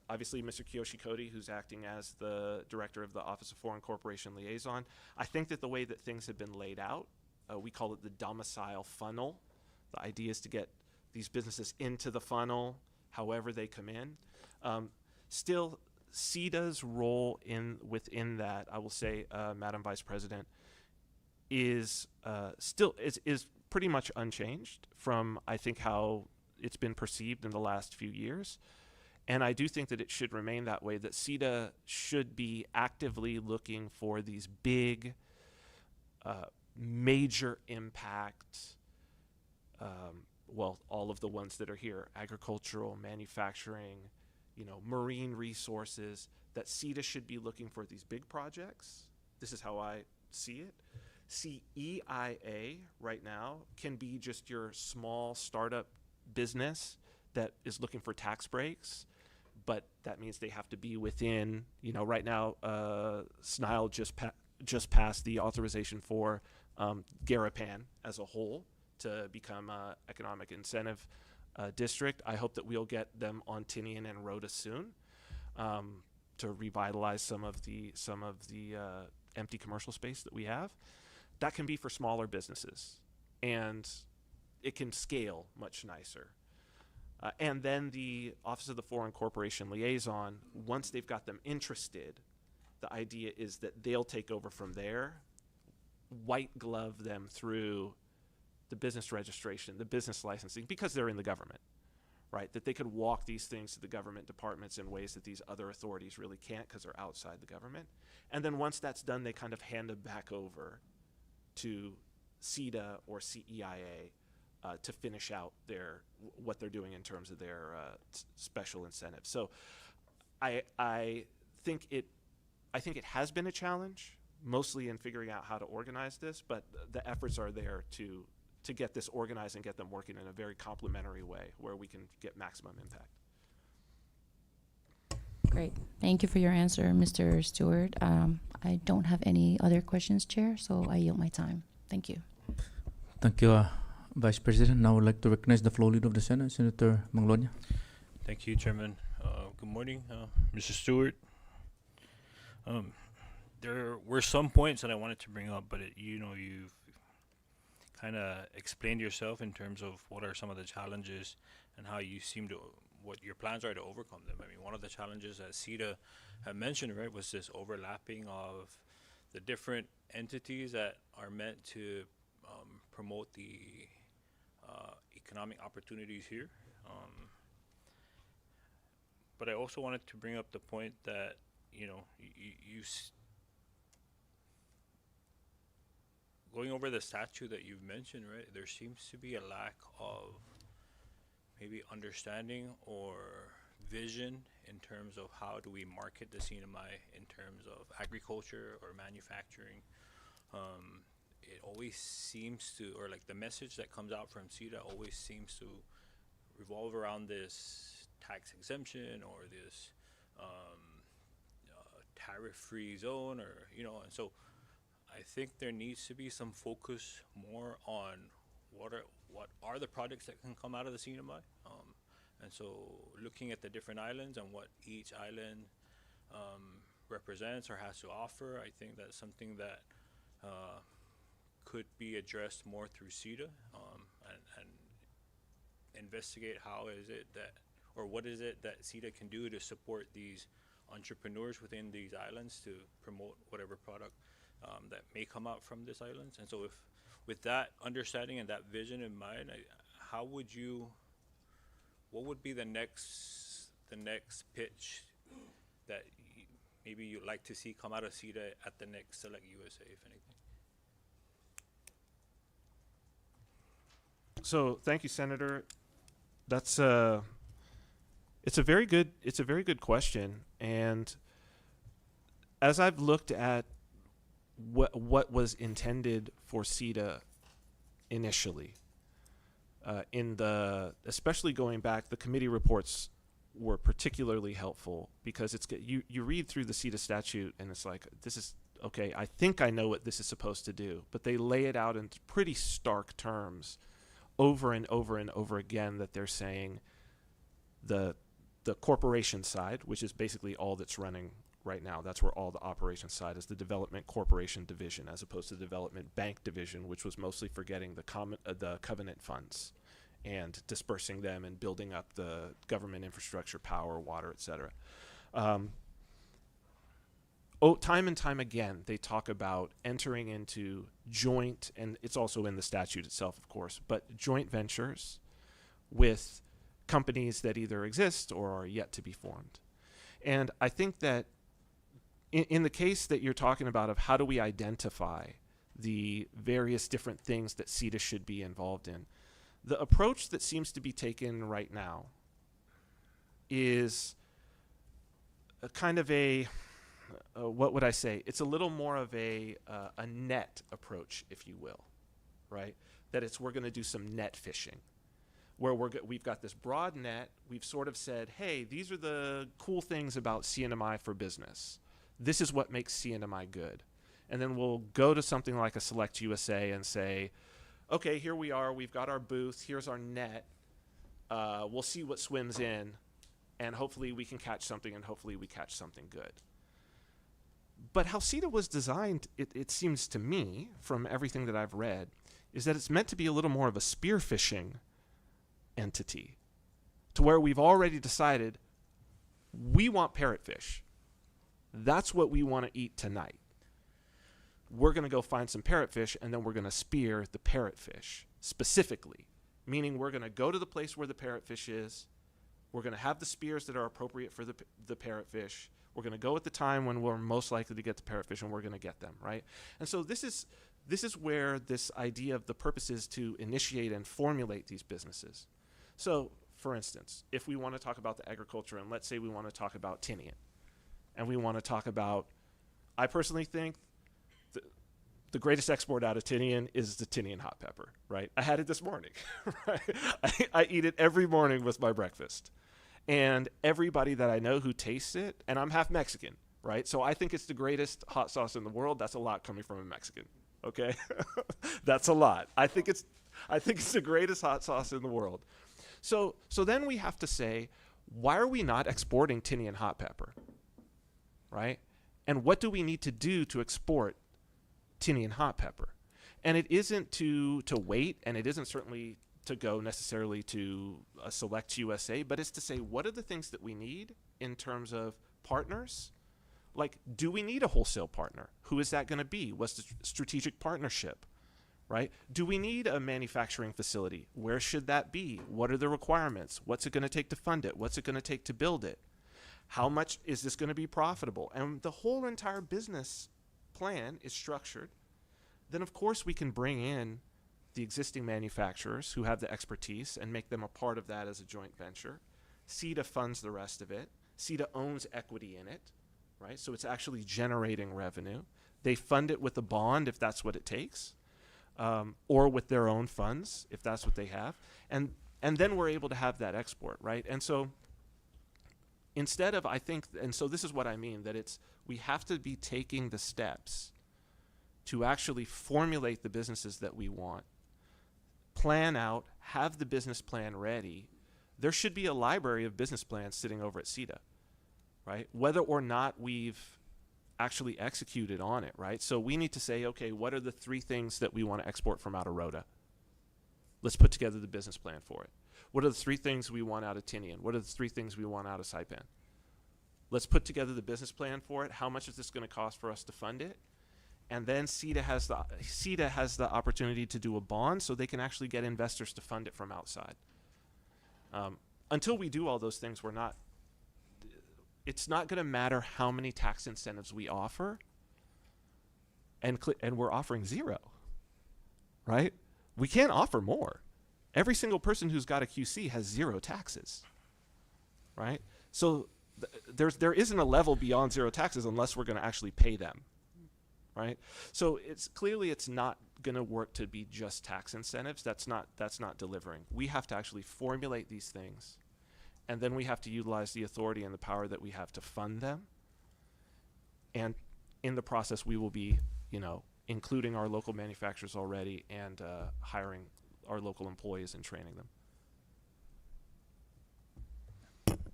Obviously, Mr. Kiyoshi Cody, who's acting as the director of the Office of Foreign Corporation Liaison, I think that the way that things have been laid out, we call it the domicile funnel. The idea is to get these businesses into the funnel, however they come in. Still, CETA's role within that, I will say, Madam Vice President, is pretty much unchanged from, I think, how it's been perceived in the last few years. And I do think that it should remain that way, that CETA should be actively looking for these big, major impact, all of the ones that are here, agricultural, manufacturing, marine resources, that CETA should be looking for these big projects. This is how I see it. CEIA right now can be just your small startup business that is looking for tax breaks, but that means they have to be within, right now, SNILE just passed the authorization for Garapan as a whole to become an economic incentive district. I hope that we'll get them on Tinian and Rhoda soon to revitalize some of the empty commercial space that we have. That can be for smaller businesses, and it can scale much nicer. And then the Office of the Foreign Corporation Liaison, once they've got them interested, the idea is that they'll take over from there, white glove them through the business registration, the business licensing, because they're in the government, right? That they could walk these things to the government departments in ways that these other authorities really can't because they're outside the government. And then once that's done, they kind of hand them back over to CETA or CEIA to finish out what they're doing in terms of their special incentives. So I think it has been a challenge, mostly in figuring out how to organize this, but the efforts are there to get this organized and get them working in a very complementary way where we can get maximum impact. Great. Thank you for your answer, Mr. Stewart. I don't have any other questions, Chair, so I yield my time. Thank you. Thank you, Vice President. Now I would like to recognize the floor leader of the Senate, Senator Manglonia. Thank you, Chairman. Good morning, Mr. Stewart. There were some points that I wanted to bring up, but you've kind of explained yourself in terms of what are some of the challenges and how you what your plans are to overcome them. I mean, one of the challenges that CETA had mentioned, right, was this overlapping of the different entities that are meant to promote the economic opportunities here. But I also wanted to bring up the point that, going over the statute that you've mentioned, right, there seems to be a lack of maybe understanding or vision in terms of how do we market the CNMI in terms of agriculture or manufacturing. It always seems to, or like the message that comes out from CETA always seems to revolve around this tax exemption or this tariff-free zone, or and so I think there needs to be some focus more on what are the projects that can come out of the CNMI, and so looking at the different islands and what each island represents or has to offer. I think that's something that could be addressed more through CETA, and investigate how is it that, or what is it that CETA can do to support these entrepreneurs within these islands to promote whatever product that may come out from these islands. And so if with that understanding and that vision in mind, what would be the next pitch that maybe you'd like to see come out of CETA at the next Select USA, if anything? So thank you, Senator. That's it's a very good question. And as I've looked at what was intended for CETA initially, especially going back, the committee reports were particularly helpful because you read through the CETA statute and it's like, this is okay, I think I know what this is supposed to do, but they lay it out in pretty stark terms over and over and over again that they're saying the corporation side, which is basically all that's running right now, that's where all the operations side is, the development corporation division, as opposed to the development bank division, which was mostly for getting the covenant funds and dispersing them and building up the government infrastructure, power, water, etc. Time and time again, they talk about entering into joint, and it's also in the statute itself, of course, but joint ventures with companies that either exist or are yet to be formed. And I think that in the case that you're talking about of how do we identify the various different things that CETA should be involved in, the approach that seems to be taken right now is a kind of what would I say? It's a little more of a net approach, if you will, right? That we're going to do some net fishing, where we've got this broad net. We've sort of said, hey, these are the cool things about CNMI for business. This is what makes CNMI good. And then we'll go to something like a Select USA and say, okay, here we are. We've got our booth. Here's our net. We'll see what swims in, and hopefully we can catch something, and hopefully we catch something good. But how CETA was designed, it seems to me, from everything that I've read, is that it's meant to be a little more of a spearfishing entity, to where we've already decided we want parrotfish. That's what we want to eat tonight. We're going to go find some parrotfish, and then we're going to spear the parrotfish specifically, meaning we're going to go to the place where the parrotfish is. We're going to have the spears that are appropriate for the parrotfish. We're going to go at the time when we're most likely to get the parrotfish, and we're going to get them, right? And so this is where this idea of the purpose is to initiate and formulate these businesses. So for instance, if we want to talk about the agriculture, and let's say we want to talk about Tinian, and we want to talk about, I personally think the greatest export out of Tinian is the Tinian hot pepper, right? I had it this morning, right? I eat it every morning with my breakfast. And everybody that I know who tastes it, and I'm half Mexican, right? So I think it's the greatest hot sauce in the world. That's a lot coming from a Mexican, okay? That's a lot. I think it's the greatest hot sauce in the world. So then we have to say, why are we not exporting Tinian hot pepper, right? And what do we need to do to export Tinian hot pepper? And it isn't to wait, and it isn't certainly to go necessarily to a Select USA, but it's to say, what are the things that we need in terms of partners? Like, do we need a wholesale partner? Who is that going to be? What's the strategic partnership, right? Do we need a manufacturing facility? Where should that be? What are the requirements? What's it going to take to fund it? What's it going to take to build it? How much is this going to be profitable? And the whole entire business plan is structured. Then, of course, we can bring in the existing manufacturers who have the expertise and make them a part of that as a joint venture. CETA funds the rest of it. CETA owns equity in it, right? So it's actually generating revenue. They fund it with a bond if that's what it takes, or with their own funds if that's what they have. And then we're able to have that export, right? And so instead of, I think, and so this is what I mean, that we have to be taking the steps to actually formulate the businesses that we want, plan out, have the business plan ready. There should be a library of business plans sitting over at CETA, right? Whether or not we've actually executed on it, right? So we need to say, okay, what are the 3 things that we want to export from out of Rhoda? Let's put together the business plan for it. What are the 3 things we want out of Tinian? What are the 3 things we want out of Saipan? Let's put together the business plan for it. How much is this going to cost for us to fund it? And then CETA has the opportunity to do a bond so they can actually get investors to fund it from outside. Until we do all those things, it's not going to matter how many tax incentives we offer, and we're offering 0, right? We can't offer more. Every single person who's got a QC has 0 taxes, right? So there isn't a level beyond 0 taxes unless we're going to actually pay them. Right, so it's not going to work to be just tax incentives. That's not delivering. We have to actually formulate these things, and then we have to utilize the authority and the power that we have to fund them. And in the process, we will be, including our local manufacturers already and hiring our local employees and training them.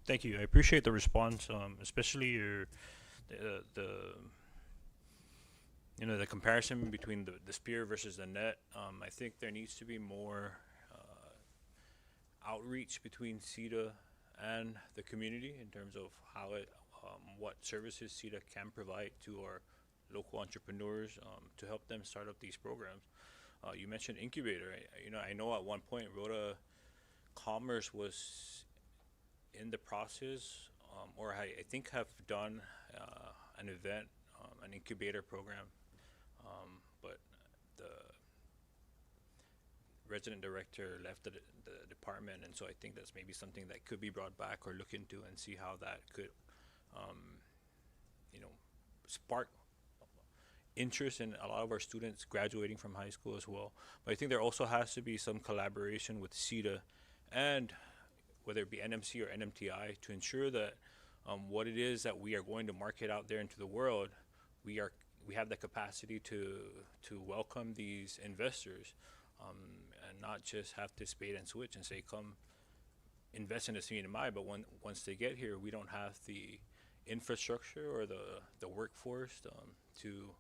Thank you. I appreciate the response, especially the comparison between the spear versus the net. I think there needs to be more outreach between CETA and the community in terms of how what services CETA can provide to our local entrepreneurs to help them start up these programs. You mentioned incubator. I know at one point Rhoda Commerce was in the process, or I think have done an event, an incubator program. But the resident director left the department, and so I think that's maybe something that could be brought back or look into and see how that could, spark interest in a lot of our students graduating from high school as well. But I think there also has to be some collaboration with CETA and whether it be NMC or NMTI to ensure that what it is that we are going to market out there into the world, we have the capacity to welcome these investors, and not just have to spade and switch and say, come invest in a CNMI, but once they get here, we don't have the infrastructure or the workforce to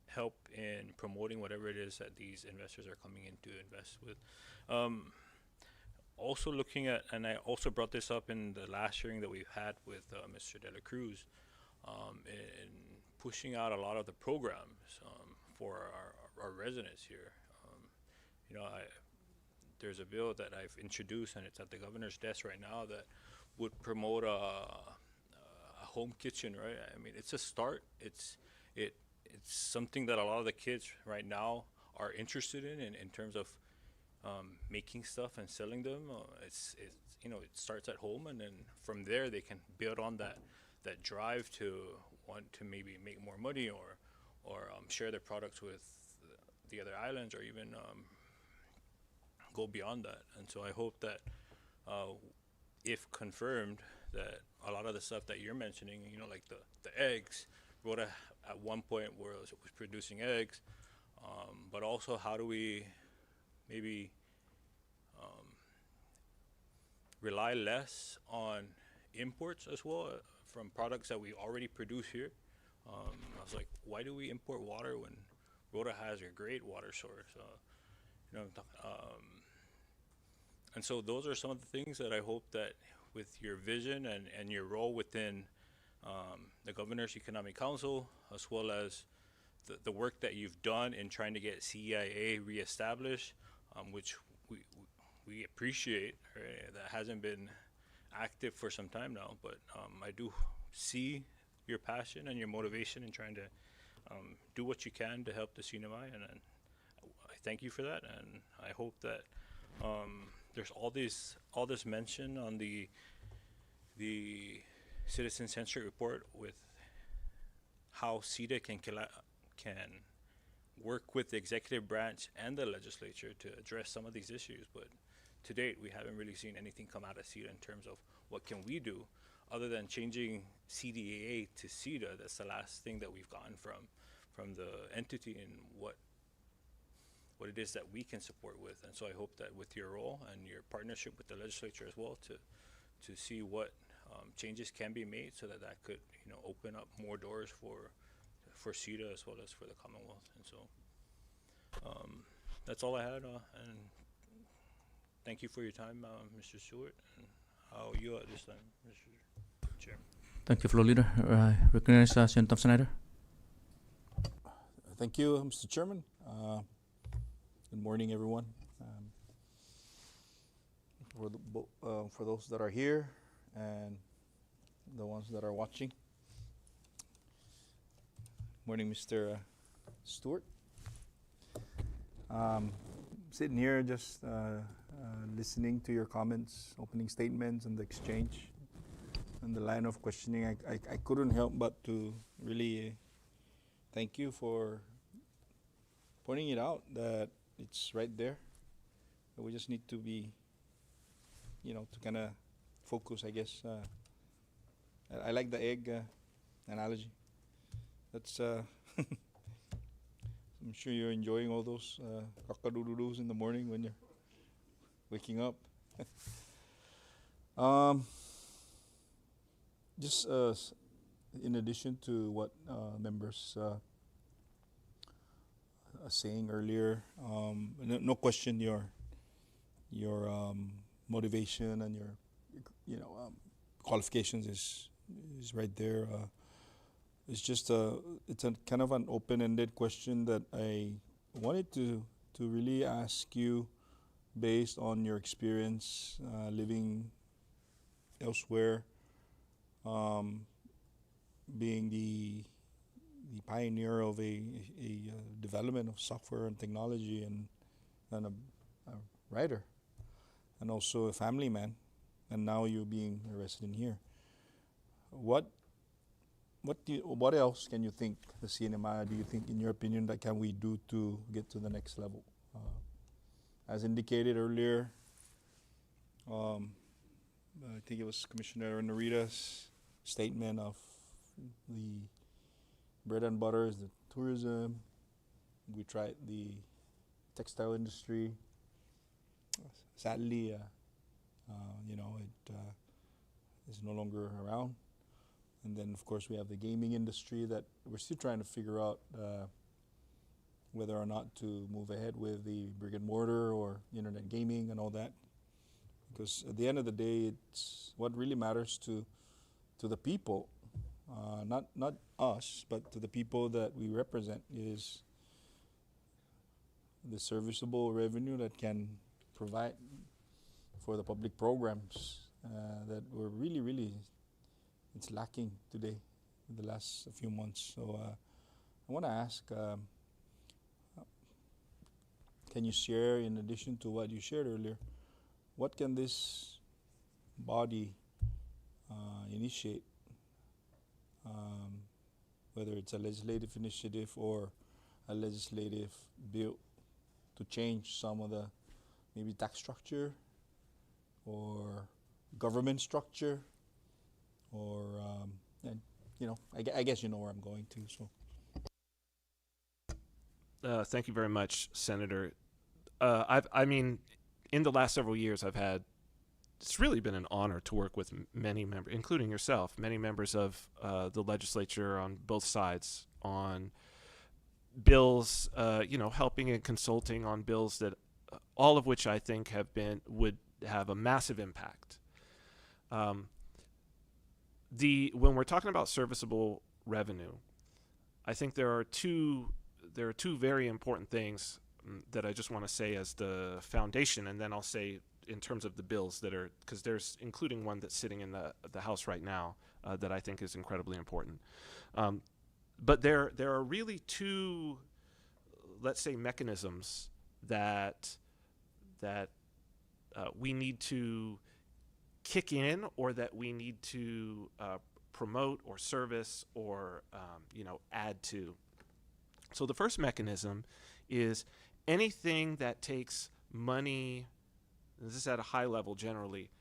help in promoting whatever it is that these investors are coming in to invest with. Also looking at, and I also brought this up in the last hearing that we've had with Mr. De La Cruz, in pushing out a lot of the programs for our residents here. There's a bill that I've introduced, and it's at the governor's desk right now, that would promote a home kitchen, right? I mean, it's a start. It's something that a lot of the kids right now are interested in terms of making stuff and selling them. It's it starts at home, and then from there they can build on that drive to want to maybe make more money or share their products with the other islands, or even go beyond that. And so I hope that if confirmed, that a lot of the stuff that you're mentioning, like the eggs, Rhoda at one point was producing eggs, but also how do we maybe rely less on imports as well, from products that we already produce here. I was like, why do we import water when Rhoda has a great water source? And so those are some of the things that I hope that with your vision and your role within the Governor's Economic Council, as well as the work that you've done in trying to get CEIA reestablished, which we appreciate, right? That hasn't been active for some time now, but I do see your passion and your motivation in trying to do what you can to help the CNMI, and I thank you for that. And I hope that there's all this mention on the citizen-centric report with how CETA can work with the executive branch and the legislature to address some of these issues. But to date, we haven't really seen anything come out of CETA in terms of what can we do other than changing CDAA to CETA. That's the last thing that we've gotten from the entity, and what it is that we can support with. And so I hope that with your role and your partnership with the legislature as well, to see what changes can be made so that could open up more doors for CETA as well as for the Commonwealth. And so that's all I had, and thank you for your time, Mr. Stewart, and how you at this time, Mr. Chair. Thank you, Floor Leader. I recognize Senator Snyder. Thank you, Mr. Chairman. Good morning, everyone. For those that are here and the ones that are watching. Morning, Mr. Stewart. Sitting here just listening to your comments, opening statements, and the exchange and the line of questioning. I couldn't help but to really thank you for pointing it out that it's right there. We just need to be, to kind of focus, I guess. I like the egg analogy. That's, I'm sure you're enjoying all those cock-a-doodle-doos in the morning when you're waking up. Just in addition to what members are saying earlier, no question your motivation and your qualifications is right there. It's just it's a kind of an open-ended question that I wanted to really ask you based on your experience living elsewhere, being the pioneer of a development of software and technology, and a writer, and also a family man, and now you being a resident here. What else can you think, the CNMI, do you think, in your opinion, that can we do to get to the next level? As indicated earlier, I think it was Commissioner Narita's statement of the bread and butter is the tourism. We tried the textile industry. Sadly, it is no longer around. And then, of course, we have the gaming industry that we're still trying to figure out whether or not to move ahead with the brick and mortar or internet gaming and all that. Because at the end of the day, it's what really matters to the people, not us, but to the people that we represent, is the serviceable revenue that can provide for the public programs that were really it's lacking today in the last few months. So I want to ask, can you share, in addition to what you shared earlier, what can this body initiate, whether it's a legislative initiative or a legislative bill to change some of the maybe tax structure or government structure, or and I guess you know where I'm going to. So Thank you very much, Senator. I mean, in the last several years, it's really been an honor to work with many members, including yourself, many members of the legislature on both sides on bills, helping and consulting on bills that, all of which I think would have a massive impact. When we're talking about serviceable revenue, I think there are two very important things that I just want to say as the foundation, and then I'll say in terms of the bills that are, because there's including one that's sitting in the House right now that I think is incredibly important. But there are really two, let's say, mechanisms that we need to kick in, or that we need to promote or service or add to. So the first mechanism is anything that takes money. This is at a high level generally,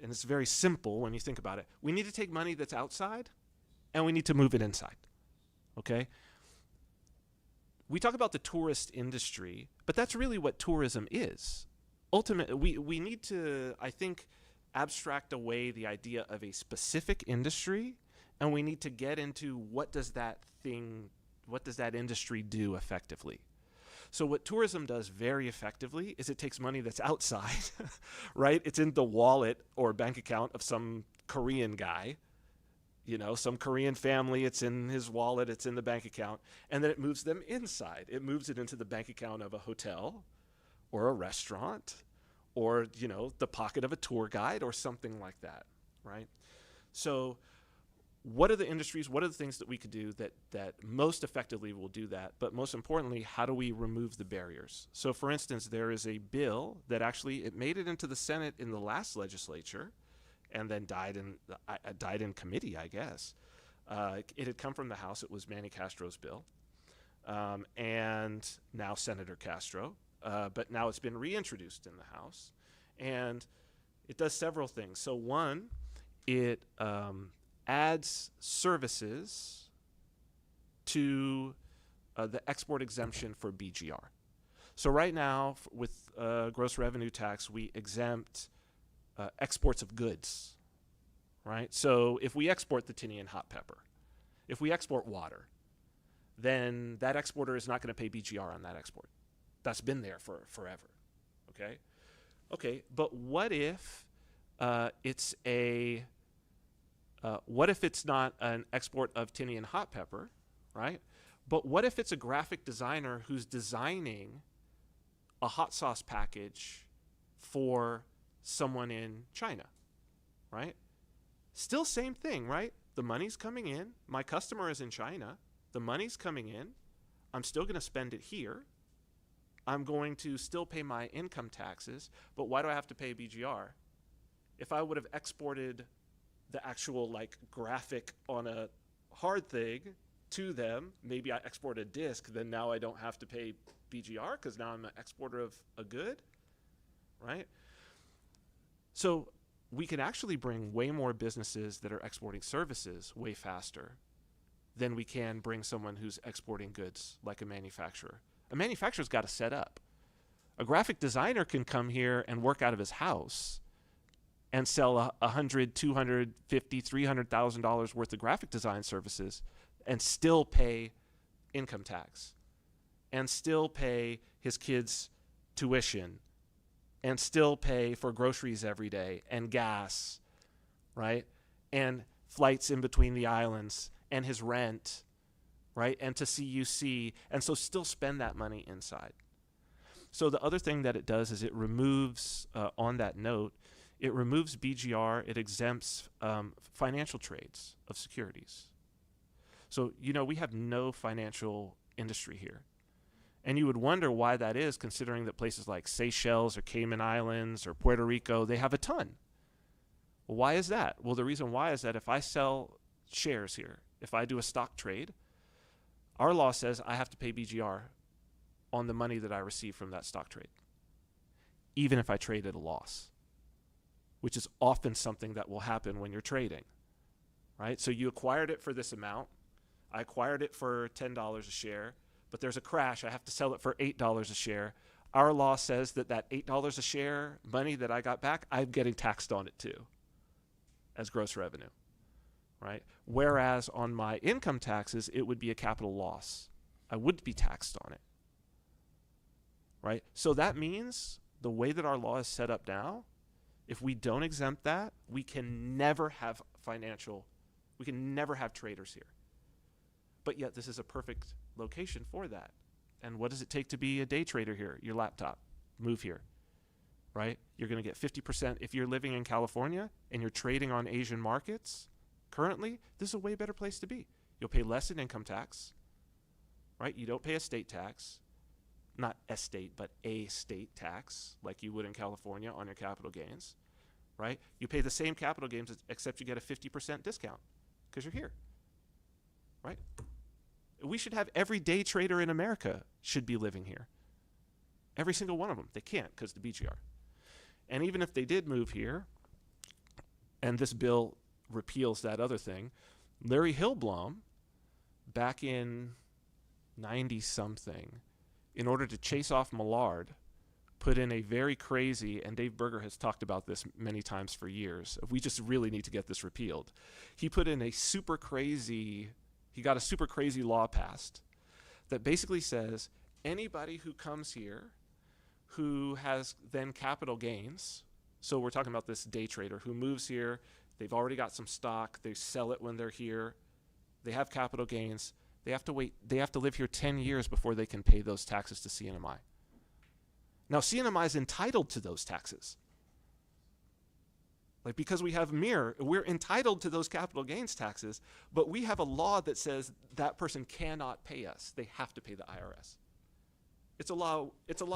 and it's very simple when you think about it. We need to take money that's outside and we need to move it inside. Okay? We talk about the tourist industry, but that's really what tourism is. Ultimately, we need to, I think, abstract away the idea of a specific industry, and we need to get into what does that industry do effectively. So what tourism does very effectively is it takes money that's outside, right? It's in the wallet or bank account of some Korean guy, some Korean family. It's in his wallet, it's in the bank account, and then it moves them inside. It moves it into the bank account of a hotel or a restaurant or, the pocket of a tour guide or something like that, right? So what are the industries, what are the things that we could do that most effectively will do that? But most importantly, how do we remove the barriers? So for instance, there is a bill that actually, it made it into the Senate in the last legislature and then died in committee, I guess. It had come from the House. It was Manny Castro's bill. And now Senator Castro. But now it's been reintroduced in the House. And it does several things. So one, it adds services to the export exemption for BGR. So right now, with gross revenue tax, we exempt exports of goods, right? So if we export the Tinian hot pepper, if we export water, then that exporter is not going to pay BGR on that export. That's been there for forever, okay? Okay, but what if it's not an export of Tinian hot pepper, right? But what if it's a graphic designer who's designing a hot sauce package for someone in China, right? Still same thing, right? The money's coming in. My customer is in China. The money's coming in. I'm still going to spend it here. I'm going to still pay my income taxes, but why do I have to pay BGR? If I would have exported the actual graphic on a hard thing to them, maybe I export a disc, then now I don't have to pay BGR because now I'm an exporter of a good, right? So we can actually bring way more businesses that are exporting services way faster than we can bring someone who's exporting goods like a manufacturer. A manufacturer's got to set up. A graphic designer can come here and work out of his house and sell $100,000, $250,000, $300,000 worth of graphic design services and still pay income tax and still pay his kids' tuition and still pay for groceries every day and gas, right? And flights in between the islands and his rent, right? And to CUC, and so still spend that money inside. So the other thing that it does is it removes, on that note, it removes BGR, it exempts financial trades of securities. So, we have no financial industry here. And you would wonder why that is, considering that places like Seychelles or Cayman Islands or Puerto Rico, they have a ton. Well, why is that? Well, the reason why is that if I sell shares here, if I do a stock trade, our law says I have to pay BGR on the money that I receive from that stock trade, even if I trade at a loss, which is often something that will happen when you're trading, right? So you acquired it for this amount. I acquired it for $10 a share, but there's a crash. I have to sell it for $8 a share. Our law says that that $8 a share money that I got back, I'm getting taxed on it too as gross revenue, right? Whereas on my income taxes, it would be a capital loss. I would be taxed on it, right? So that means the way that our law is set up now, if we don't exempt that, we can never have traders here. But yet this is a perfect location for that. And what does it take to be a day trader here? Your laptop. Move here, right? You're going to get 50%. If you're living in California and you're trading on Asian markets, currently, this is a way better place to be. You'll pay less in income tax, right? You don't pay a state tax. Not estate, but a state tax, like you would in California on your capital gains, right? You pay the same capital gains, except you get a 50% discount because you're here, right? We should have every day trader in America should be living here. Every single one of them. They can't because of the BGR. And even if they did move here, and this bill repeals that other thing, Larry Hillblom, back in 90-something, in order to chase off Millard, put in a very crazy, and Dave Berger has talked about this many times for years, we just really need to get this repealed. He put in he got a super crazy law passed that basically says anybody who comes here who has then capital gains, so we're talking about this day trader who moves here, they've already got some stock, they sell it when they're here, they have capital gains, they have to live here 10 years before they can pay those taxes to CNMI. Now, CNMI is entitled to those taxes. Like, because we have MIR, we're entitled to those capital gains taxes, but we have a law that says that person cannot pay us. They have to pay the IRS. It's a law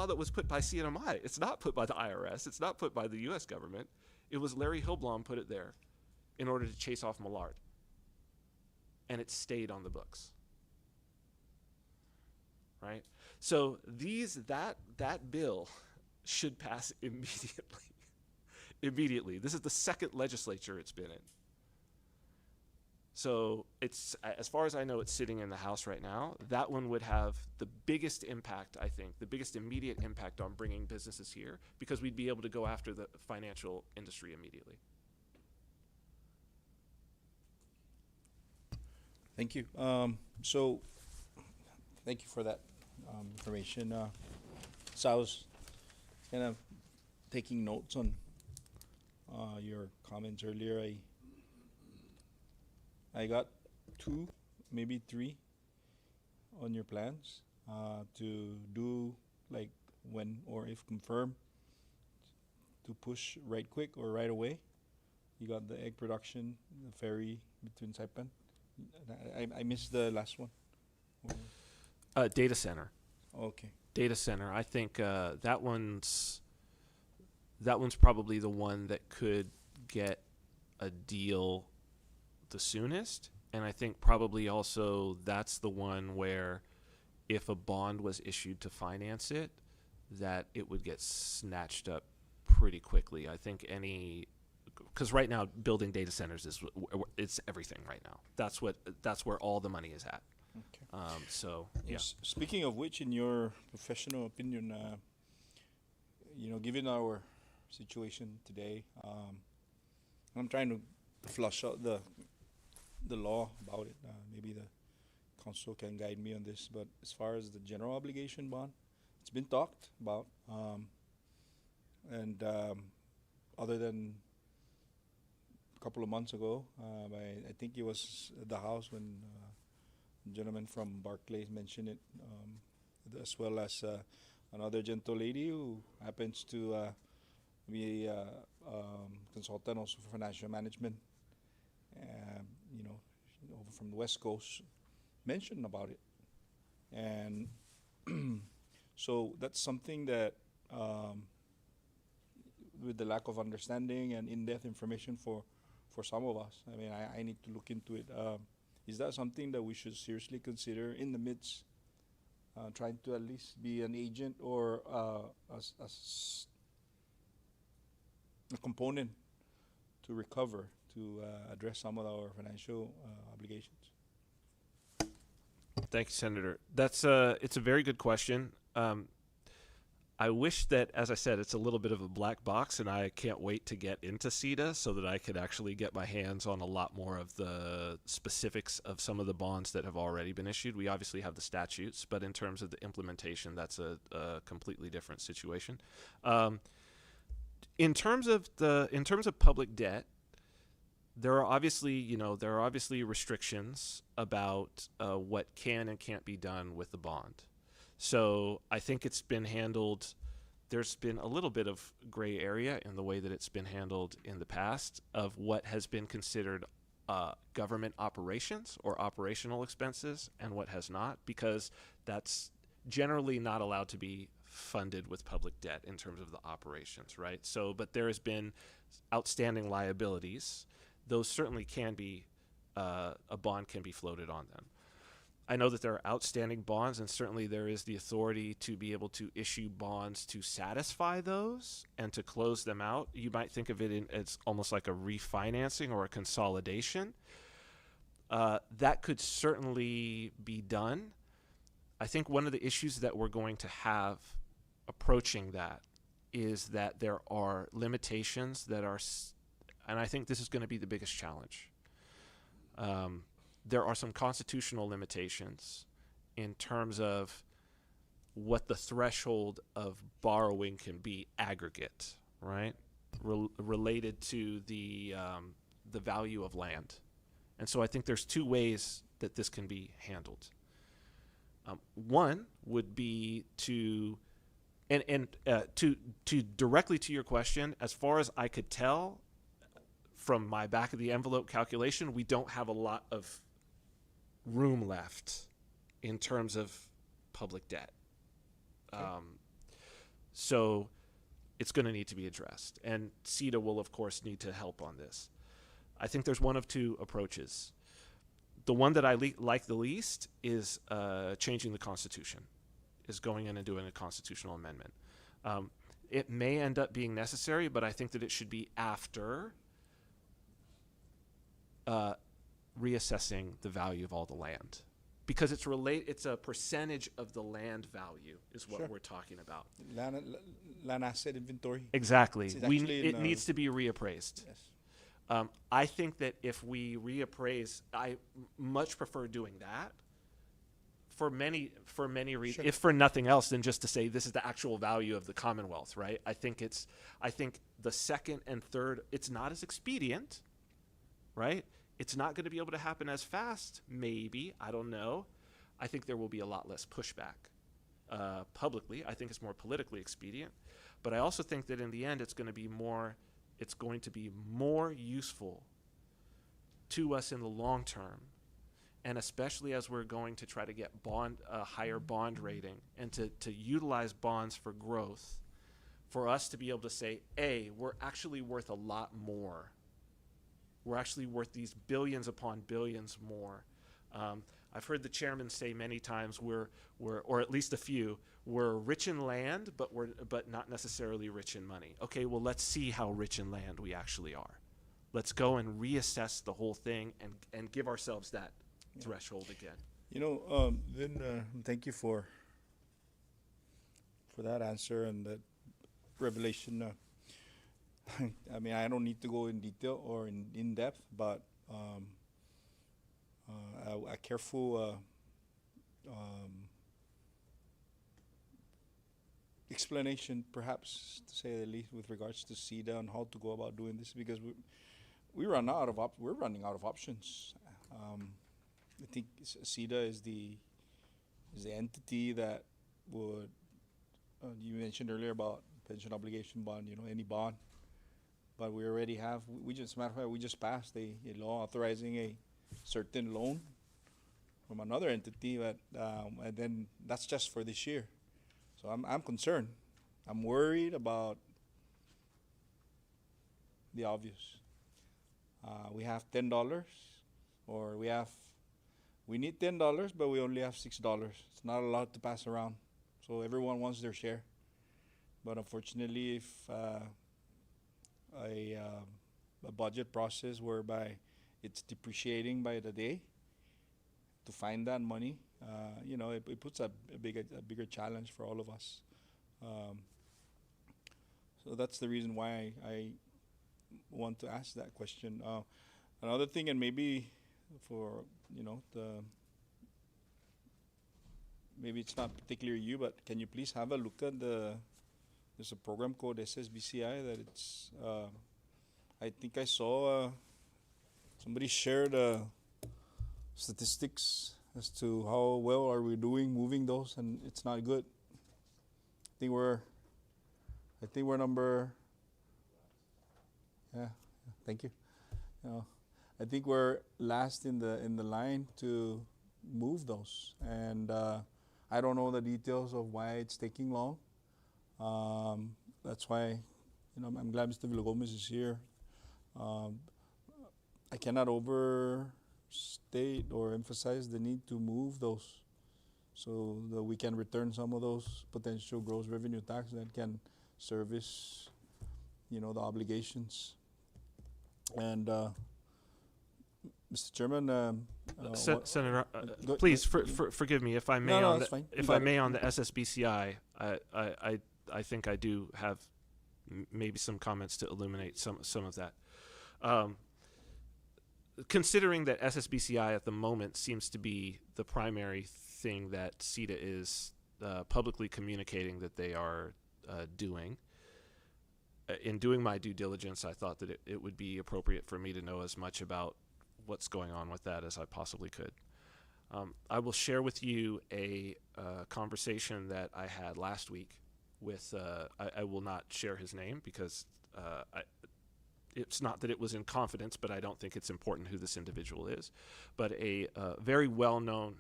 that was put by CNMI. It's not put by the IRS. It's not put by the US government. It was Larry Hillblom put it there in order to chase off Millard. And it stayed on the books. Right? So that bill should pass immediately. Immediately. This is the second legislature it's been in. So it's, as far as I know, it's sitting in the House right now. That one would have the biggest impact, I think, the biggest immediate impact on bringing businesses here, because we'd be able to go after the financial industry immediately. Thank you. So, thank you for that information. So I was kind of taking notes on your comments earlier. I got 2, maybe 3 on your plans to do, like, when or if confirmed, to push right quick or right away. You got the egg production, the ferry between Saipan. I missed the last one. Data center. Okay. Data center. I think that one's probably the one that could get a deal the soonest, and I think probably also that's the one where if a bond was issued to finance it, that it would get snatched up pretty quickly. I think because right now building data centers it's everything right now. That's where all the money is at. Okay. So yeah. Speaking of which, in your professional opinion, given our situation today, I'm trying to flush out the law about it. Maybe the council can guide me on this. But as far as the general obligation bond, it's been talked about, and other than a couple of months ago, I think it was at the House when a gentleman from Barclays mentioned it, as well as another gentle lady who happens to be a consultant also for financial management, over from the West Coast, mentioned about it. And So that's something that, with the lack of understanding and in-depth information for some of us, I mean, I need to look into it. Is that something that we should seriously consider in the midst, trying to at least be an agent or a component to recover, to address some of our financial obligations? Thank you, Senator. That's it's a very good question. I wish that, as I said, it's a little bit of a black box, and I can't wait to get into CETA so that I could actually get my hands on a lot more of the specifics of some of the bonds that have already been issued. We obviously have the statutes, but in terms of the implementation, that's a completely different situation. In terms of public debt, there are obviously restrictions about what can and can't be done with the bond. So I think it's been handled. There's been a little bit of gray area in the way that it's been handled in the past of what has been considered government operations or operational expenses and what has not, because that's generally not allowed to be funded with public debt in terms of the operations, right? So, but there has been outstanding liabilities. Those certainly can be, a bond can be floated on them. I know that there are outstanding bonds, and certainly there is the authority to be able to issue bonds to satisfy those and to close them out. You might think of it as almost like a refinancing or a consolidation. That could certainly be done. I think one of the issues that we're going to have approaching that is that there are limitations that are, and I think this is going to be the biggest challenge. There are some constitutional limitations in terms of what the threshold of borrowing can be aggregate, right? Related to the value of land. And so I think there's two ways that this can be handled. One would be to directly to your question, as far as I could tell from my back of the envelope calculation, we don't have a lot of room left in terms of public debt. Okay. So it's going to need to be addressed. And CETA will, of course, need to help on this. I think there's one of two approaches. The one that I like the least is changing the Constitution, is going in and doing a constitutional amendment. It may end up being necessary, but I think that it should be after reassessing the value of all the land, because it's a percentage of the land value is what we're talking about. Land asset inventory. Exactly. It needs to be reappraised. Yes. I think that if we reappraise, I much prefer doing that for many reasons. Sure. If for nothing else than just to say this is the actual value of the Commonwealth, right? I think the second and third, it's not as expedient, right? It's not going to be able to happen as fast, maybe. I don't know. I think there will be a lot less pushback publicly. I think it's more politically expedient. But I also think that in the end, it's going to be more useful to us in the long term, and especially as we're going to try to get a higher bond rating and to utilize bonds for growth, for us to be able to say, we're actually worth a lot more. We're actually worth these billions upon billions more. I've heard the chairman say many times or at least a few, we're rich in land, but not necessarily rich in money. Okay, well, let's see how rich in land we actually are. Let's go and reassess the whole thing and give ourselves that threshold again. Thank you for that answer and that revelation. I mean, I don't need to go in detail or in depth, but a careful explanation, perhaps, to say the least, with regards to CETA and how to go about doing this, because we're running out of options. I think CETA is the entity that would. You mentioned earlier about pension obligation bond. Any bond. But we already have, matter of fact, we just passed a law authorizing a certain loan from another entity, but and then that's just for this year. So I'm concerned. I'm worried about the obvious. We have $10, or we need $10, but we only have $6. It's not a lot to pass around. So everyone wants their share. But unfortunately, if a budget process whereby it's depreciating by the day, to find that money, it puts a bigger challenge for all of us. So that's the reason why I want to ask that question. Another thing, and maybe for maybe it's not particularly you, but can you please have a look at there's a program called SSBCI that it's I think I saw somebody shared statistics as to how well are we doing moving those, and it's not good. I think we're number. Yeah, thank you. I think we're last in the line to move those, and I don't know the details of why it's taking long. That's why, I'm glad Mr. Villagomez is here. I cannot overstate or emphasize the need to move those so that we can return some of those potential gross revenue tax that can service, the obligations. And Mr. Chairman, Senator, go- please forgive me if I may No, that's fine. You got it. on the SSBCI. I think I do have maybe some comments to illuminate some of that. Considering that SSBCI at the moment seems to be the primary thing that CETA is publicly communicating that they are doing, in doing my due diligence, I thought that it would be appropriate for me to know as much about what's going on with that as I possibly could. I will share with you a conversation that I had last week with, I will not share his name because it's not that it was in confidence, but I don't think it's important who this individual is. But a very well-known,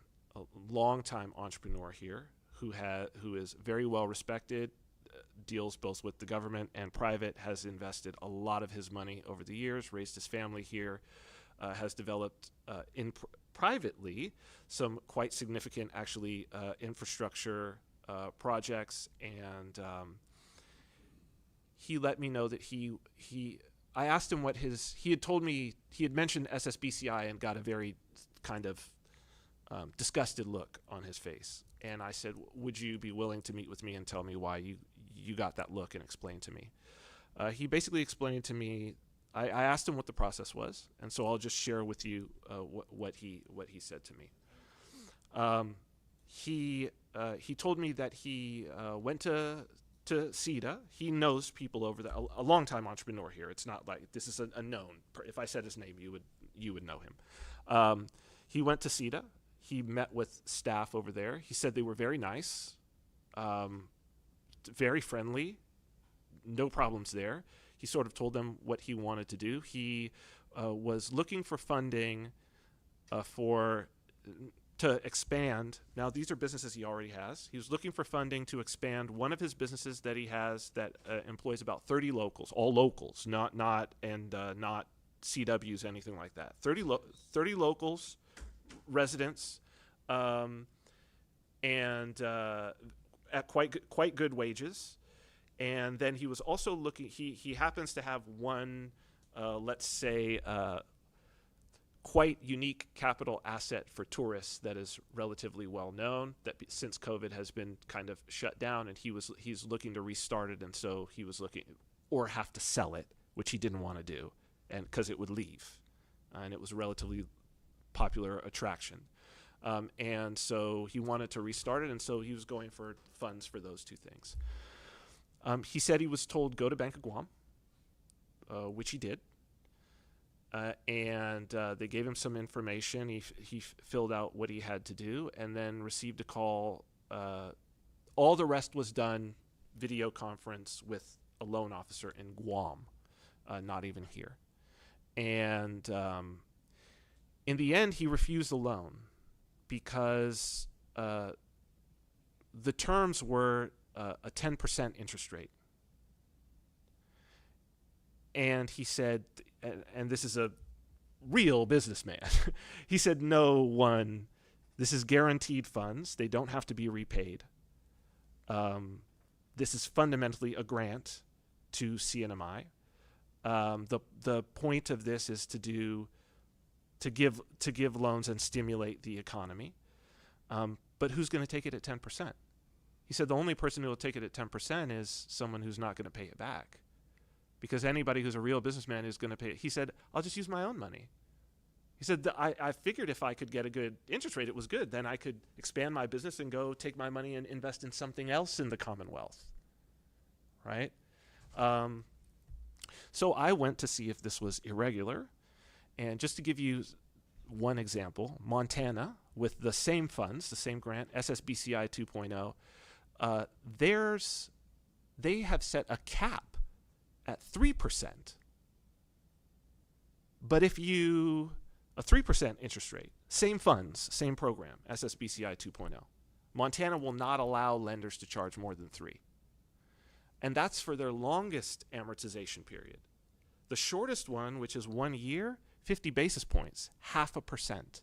long-time entrepreneur here who is very well respected, deals both with the government and private, has invested a lot of his money over the years, raised his family here, has developed privately some quite significant, actually, infrastructure projects, and he let me know that I asked him what he had told me. He had mentioned SSBCI and got a very kind of disgusted look on his face. And I said, would you be willing to meet with me and tell me why you got that look, and explain to me? He basically explained to me, I asked him what the process was, and so I'll just share with you what he said to me. He told me that he went to CETA. He knows people over there, a longtime entrepreneur here. It's not like this is a known. If I said his name, you would know him. He went to CETA. He met with staff over there. He said they were very nice, very friendly, no problems there. He sort of told them what he wanted to do. He was looking for funding to expand. Now, these are businesses he already has. He was looking for funding to expand one of his businesses that he has that employs about 30 locals, all locals, not CWs, anything like that. 30 locals, residents, and at quite good wages. And then he was also looking. He happens to have one, let's say, quite unique capital asset for tourists that is relatively well known, that since COVID has been kind of shut down, and he's looking to restart it, and so he was looking, or have to sell it, which he didn't want to do, and because it would leave, and it was a relatively popular attraction, and so he wanted to restart it, and so he was going for funds for those two things. He said he was told go to Bank of Guam, which he did. And they gave him some information. He filled out what he had to do, and then received a call. All the rest was done video conference with a loan officer in Guam, not even here. And in the end, he refused the loan because the terms were a 10% interest rate. And he said, and this is a real businessman, he said, no one, this is guaranteed funds. They don't have to be repaid. This is fundamentally a grant to CNMI. The point of this is to give loans and stimulate the economy. But who's going to take it at 10%? He said the only person who will take it at 10% is someone who's not going to pay it back. Because anybody who's a real businessman is going to pay it. He said, I'll just use my own money. He said, I figured if I could get a good interest rate, it was good. Then I could expand my business and go take my money and invest in something else in the Commonwealth. Right? So I went to see if this was irregular. And just to give you one example, Montana, with the same funds, the same grant, SSBCI 2.0, they have set a cap at 3%. But if you, a 3% interest rate, same funds, same program, SSBCI 2.0, Montana will not allow lenders to charge more than 3%. And that's for their longest amortization period. The shortest one, which is 1 year, 50 basis points, 0.5%.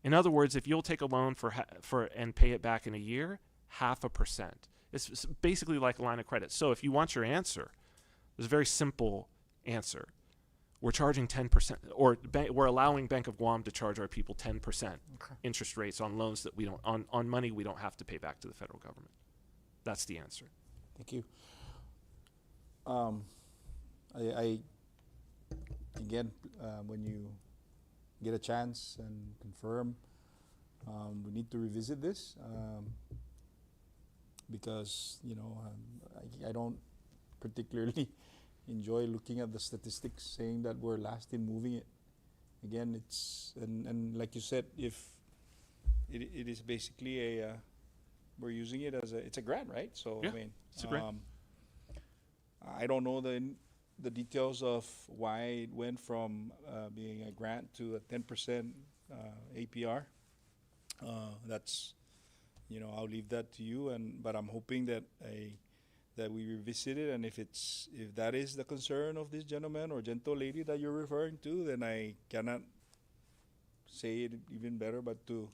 In other words, if you'll take a loan for and pay it back in a year, 0.5%. It's basically like a line of credit. So if you want your answer, there's a very simple answer. We're charging 10%, or we're allowing Bank of Guam to charge our people 10% interest rates on loans that we don't, on money we don't have to pay back to the federal government. That's the answer. Thank you. I again, when you get a chance and confirm, we need to revisit this because I don't particularly enjoy looking at the statistics saying that we're last in moving it. Again, it's and like you said, if it is basically a we're using it as it's a grant, right? So yeah, I mean, it's a grant. I don't know the details of why it went from being a grant to a 10% APR. That's, I'll leave that to you. But I'm hoping that that we revisit it, and if that is the concern of this gentleman or gentle lady that you're referring to, then I cannot say it even better, but to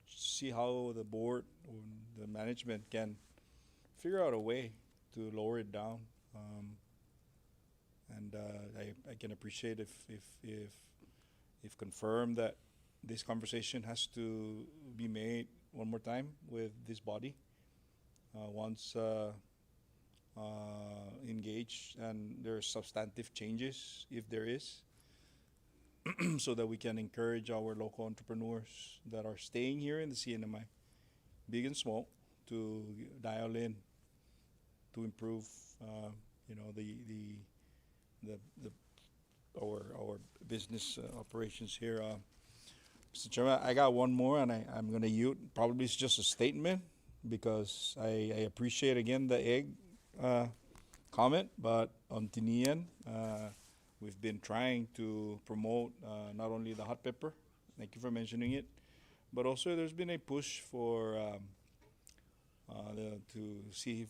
see how the board or the management can figure out a way to lower it down. I can appreciate if confirmed that this conversation has to be made one more time with this body once engaged and there's substantive changes, if there is, so that we can encourage our local entrepreneurs that are staying here in the CNMI, big and small, to dial in to improve our business operations here. Mr. Chairman, I got one more, and I'm going to yield. Probably it's just a statement because I appreciate again the egg comment, but on Tinian, we've been trying to promote not only the hot pepper, thank you for mentioning it, but also there's been a push for to see if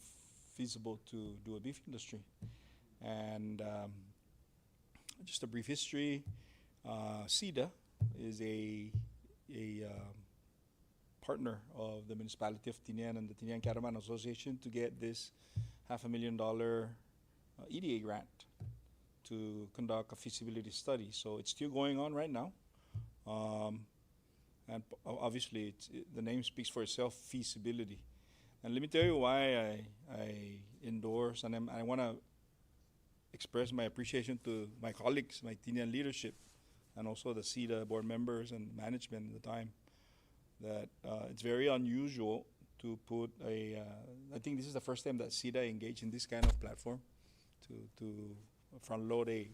feasible to do a beef industry. And just a brief history, CEDA is a partner of the municipality of Tinian and the Tinian Caravan Association to get this $500,000 EDA grant to conduct a feasibility study. So it's still going on right now. And obviously the name speaks for itself, feasibility. And let me tell you why I endorse, and I want to express my appreciation to my colleagues, my Tinian leadership, and also the CEDA board members and management at the time, that it's very unusual to put I think this is the first time that CEDA engaged in this kind of platform to front load a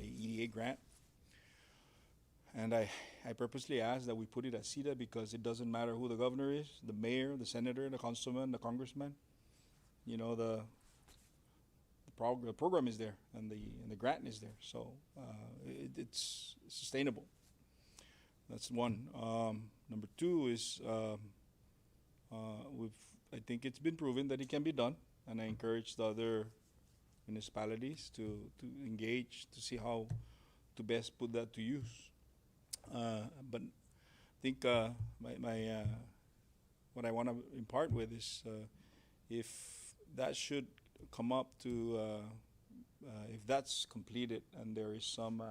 EDA grant. And I purposely asked that we put it at CEDA because it doesn't matter who the governor is, the mayor, the senator, the councilman, the congressman. The program is there and the grant is there. So it's sustainable. That's one. Number two is I think it's been proven that it can be done, and I encourage the other municipalities to engage to see how to best put that to use. But I think my what I want to impart with is if that should come up to if that's completed and there is some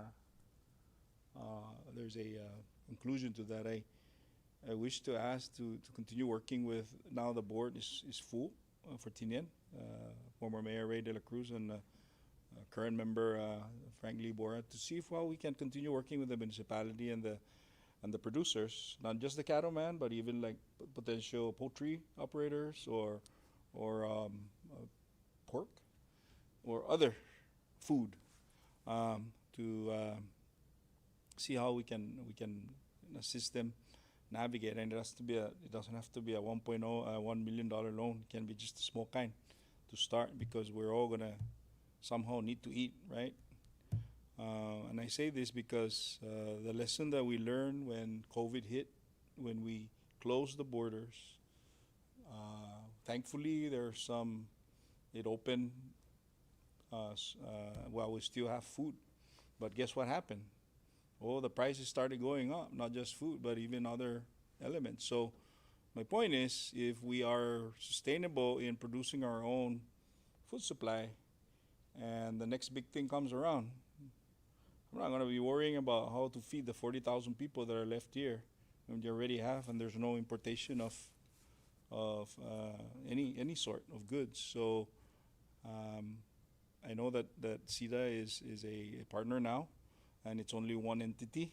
there's a conclusion to that, I wish to ask to continue working with, now the board is full for Tinian, former Mayor Ray De La Cruz and current member Frank Lee Bora, to see if how we can continue working with the municipality and the producers, not just the cattleman, but even like potential poultry operators or pork or other food, to see how we can assist them navigate. And it doesn't have to be a 1.0 $1 million loan. It can be just a small kind to start, because we're all gonna somehow need to eat, right? And I say this because the lesson that we learned when COVID hit, when we closed the borders, thankfully it opened while we still have food. But guess what happened? Oh, the prices started going up, not just food, but even other elements. So my point is, if we are sustainable in producing our own food supply, and the next big thing comes around, I'm not going to be worrying about how to feed the 40,000 people that are left here when you already have, and there's no importation of any sort of goods. So I know that CEDA is a partner now, and it's only one entity,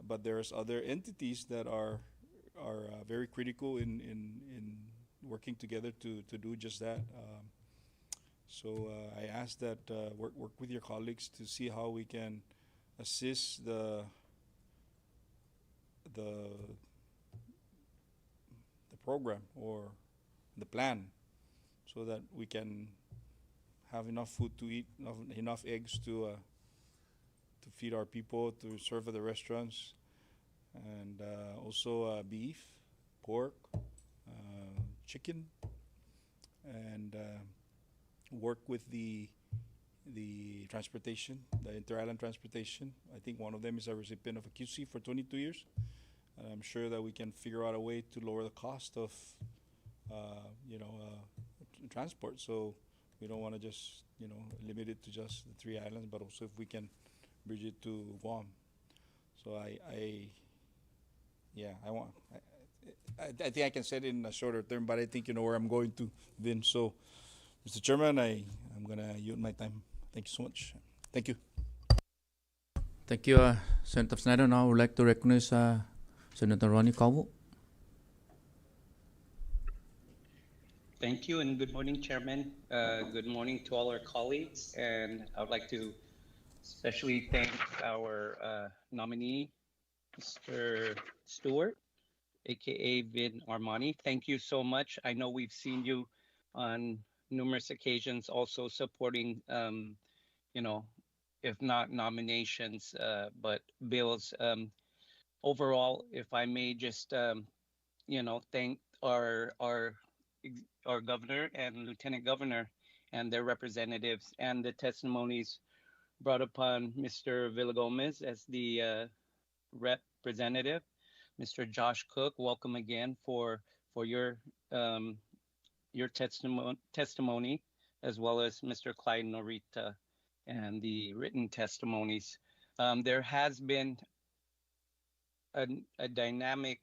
but there's other entities that are very critical in working together to do just that. So I ask that work with your colleagues to see how we can assist the program or the plan, so that we can have enough food to eat, enough eggs to feed our people, to serve at the restaurants, and also beef, pork, chicken, and work with the transportation, the inter-island transportation. I think one of them is a recipient of a QC for 22 years. And I'm sure that we can figure out a way to lower the cost of, transport. So we don't want to just, limit it to just the 3 islands, but also if we can bridge it to Guam. So I think I can say it in a shorter term, but I think you know where I'm going to, Vin. So, Mr. Chairman, I'm going to yield my time. Thank you so much. Thank you. Thank you, Senator Snyder. Now I would like to recognize Senator Ronnie Calvo. Thank you, and good morning, Chairman. Good morning to all our colleagues, and I would like to especially thank our nominee, Mr. Stewart, aka Vin Armani. Thank you so much. I know we've seen you on numerous occasions also supporting, if not nominations, but bills. Overall, if I may just, thank our governor and lieutenant governor and their representatives, and the testimonies brought upon Mr. Villagomez as the representative. Mr. Josh Cook, welcome again for your testimony, as well as Mr. Clyde Norita and the written testimonies. There has been a dynamic,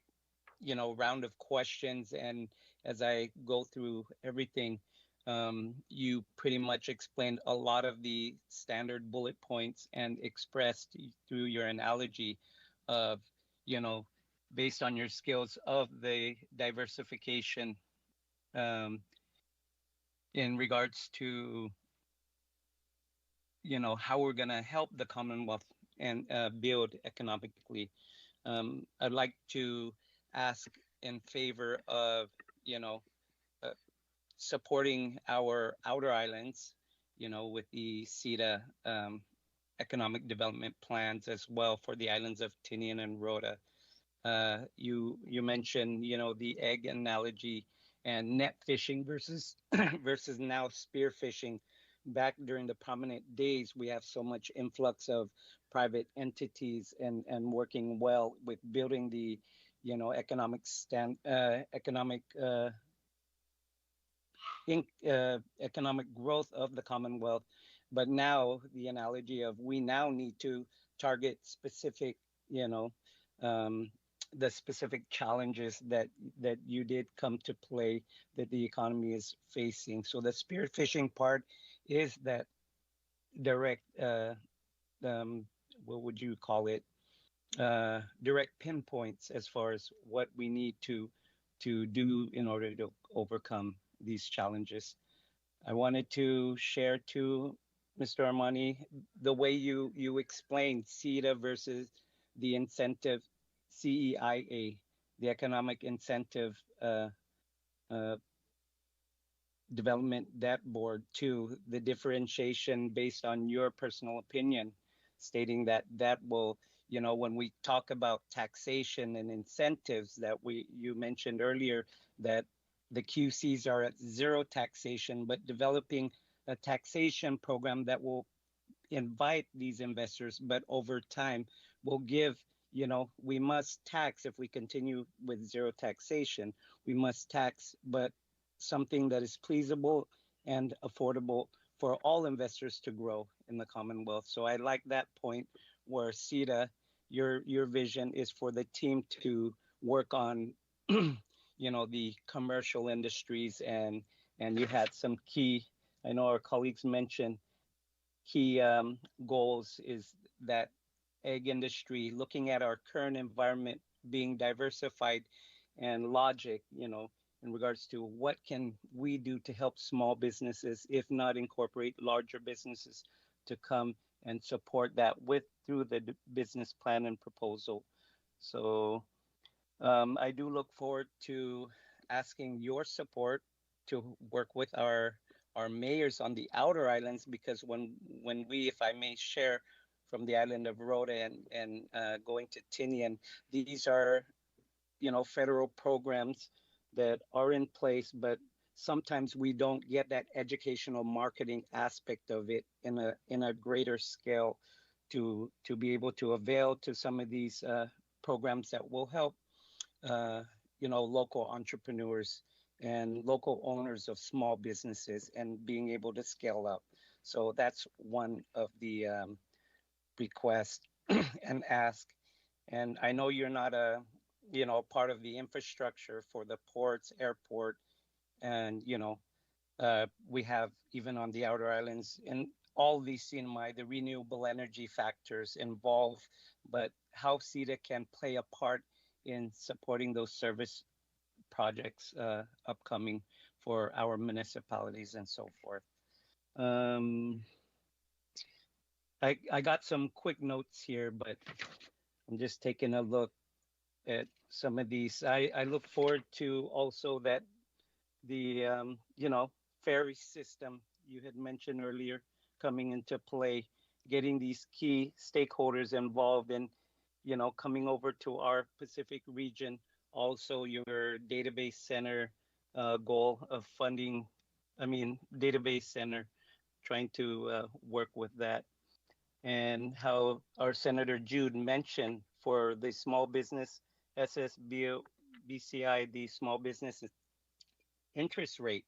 round of questions, and as I go through everything, you pretty much explained a lot of the standard bullet points and expressed through your analogy of, based on your skills of the diversification in regards to, how we're going to help the Commonwealth and build economically. I'd like to ask in favor of, supporting our outer islands, with the CEDA economic development plans as well for the islands of Tinian and Rota. You mentioned, you know, the egg analogy and net fishing versus versus now spear fishing. Back during the prominent days, we have so much influx of private entities and working well with building the, you know, economic growth of the Commonwealth. But now the analogy of we now need to target specific, you know, um, the specific challenges that you did come to play that the economy is facing. So the spearfishing part is that direct, um, what would you call it? Direct pinpoints as far as what we need to do in order to overcome these challenges. I wanted to share too, Mr. Armani, the way you explained CETA versus the incentive CEIA, the economic incentive uh, development debt board to the differentiation based on your personal opinion, stating that that will, you know, when we talk about taxation and incentives that we you mentioned earlier, that the QCs are at zero taxation, but developing a taxation program that will invite these investors, but over time will give, you know, we must tax if we continue with zero taxation. We must tax, but something that is pleasable and affordable for all investors to grow in the Commonwealth. So I like that point where CETA, your vision is for the team to work on, you know, the commercial industries and you had some key. I know our colleagues mentioned key goals is that egg industry, looking at our current environment, being diversified and logic, you know, in regards to what can we do to help small businesses, if not incorporate larger businesses to come and support that with through the business plan and proposal. So I do look forward to asking your support to work with our mayors on the outer islands because when we, if I may share, from the island of Rhoda and going to Tinian, these are, you know, federal programs that are in place, but sometimes we don't get that educational marketing aspect of it in a greater scale to be able to avail to some of these programs that will help uh, you know, local entrepreneurs and local owners of small businesses and being able to scale up. So that's one of the requests and ask. And I know you're not a, you know, part of the infrastructure for the ports, airport, and you know, we have even on the outer islands and all these CNMI, the renewable energy factors involved, but how CETA can play a part in supporting those service projects upcoming for our municipalities and so forth. Um, I got some quick notes here, but I'm just taking a look at some of these. I look forward to also that the you know, ferry system you had mentioned earlier coming into play, getting these key stakeholders involved in, you know, coming over to our Pacific region. Also, your database center goal of funding, I mean, database center, trying to work with that. And how our Senator Jude mentioned for the small business SSBCI, the small business interest rate.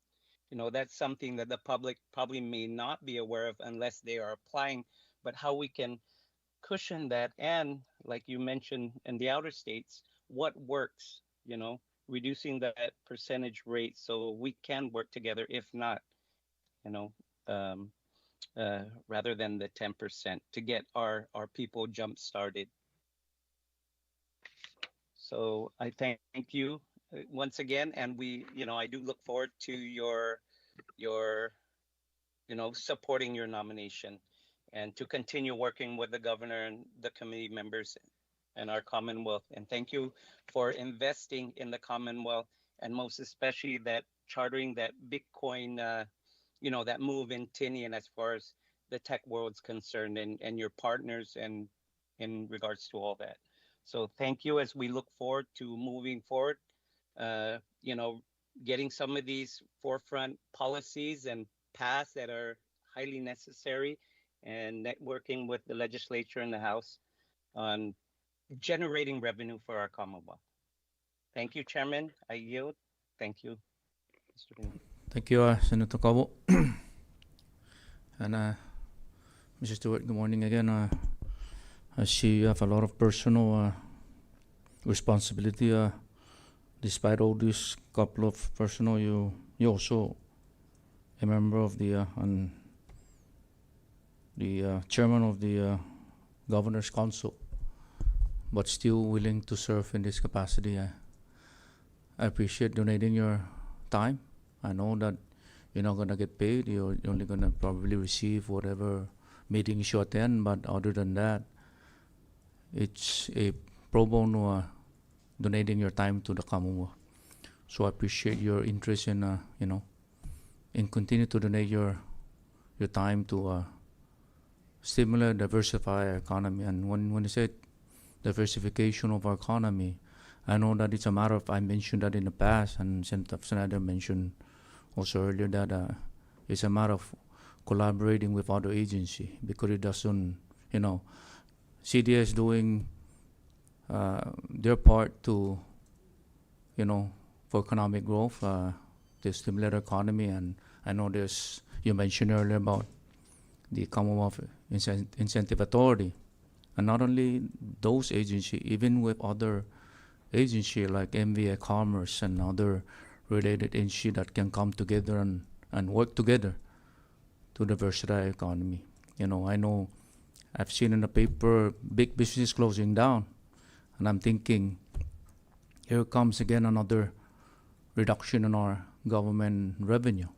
You know, that's something that the public probably may not be aware of unless they are applying, but how we can cushion that and, like you mentioned, in the outer states, what works, you know, reducing that percentage rate so we can work together, if not, you know, um, rather than the 10% to get our people jump started. So I thank you once again, and we, you know, I do look forward to your you know, supporting your nomination and to continue working with the governor and the committee members and our Commonwealth. And thank you for investing in the Commonwealth and most especially that chartering that Bitcoin, you know, that move in Tinian as far as the tech world's concerned and your partners and in regards to all that. So thank you as we look forward to moving forward, you know, getting some of these forefront policies and passed that are highly necessary, and networking with the legislature and the House on generating revenue for our Commonwealth. Thank you, Chairman. I yield. Thank you, Mr. Lin. Thank you, Senator Cabo. And Mr. Stewart, good morning again. I see you have a lot of personal responsibility. Despite all this couple of personal, you also a member of the chairman of the Governor's Council, but still willing to serve in this capacity. I appreciate donating your time. I know that you're not gonna get paid. You're only gonna probably receive whatever meetings you attend. But other than that, it's a pro bono donating your time to the Commonwealth. So I appreciate your interest in in continue to donate your time to stimulate, diversify our economy. And when you say diversification of our economy, I know that it's a matter of, I mentioned that in the past, and Senator Snyder mentioned also earlier that it's a matter of collaborating with other agencies, because it doesn't, CDA is doing their part to, for economic growth, to stimulate our economy. And I know you mentioned earlier about the Commonwealth Incentive Authority. And not only those agencies, even with other agencies like MVA Commerce and other related agencies that can come together and work together to diversify our economy. I know I've seen in the paper big business closing down, and I'm thinking, here comes again another reduction in our government revenue.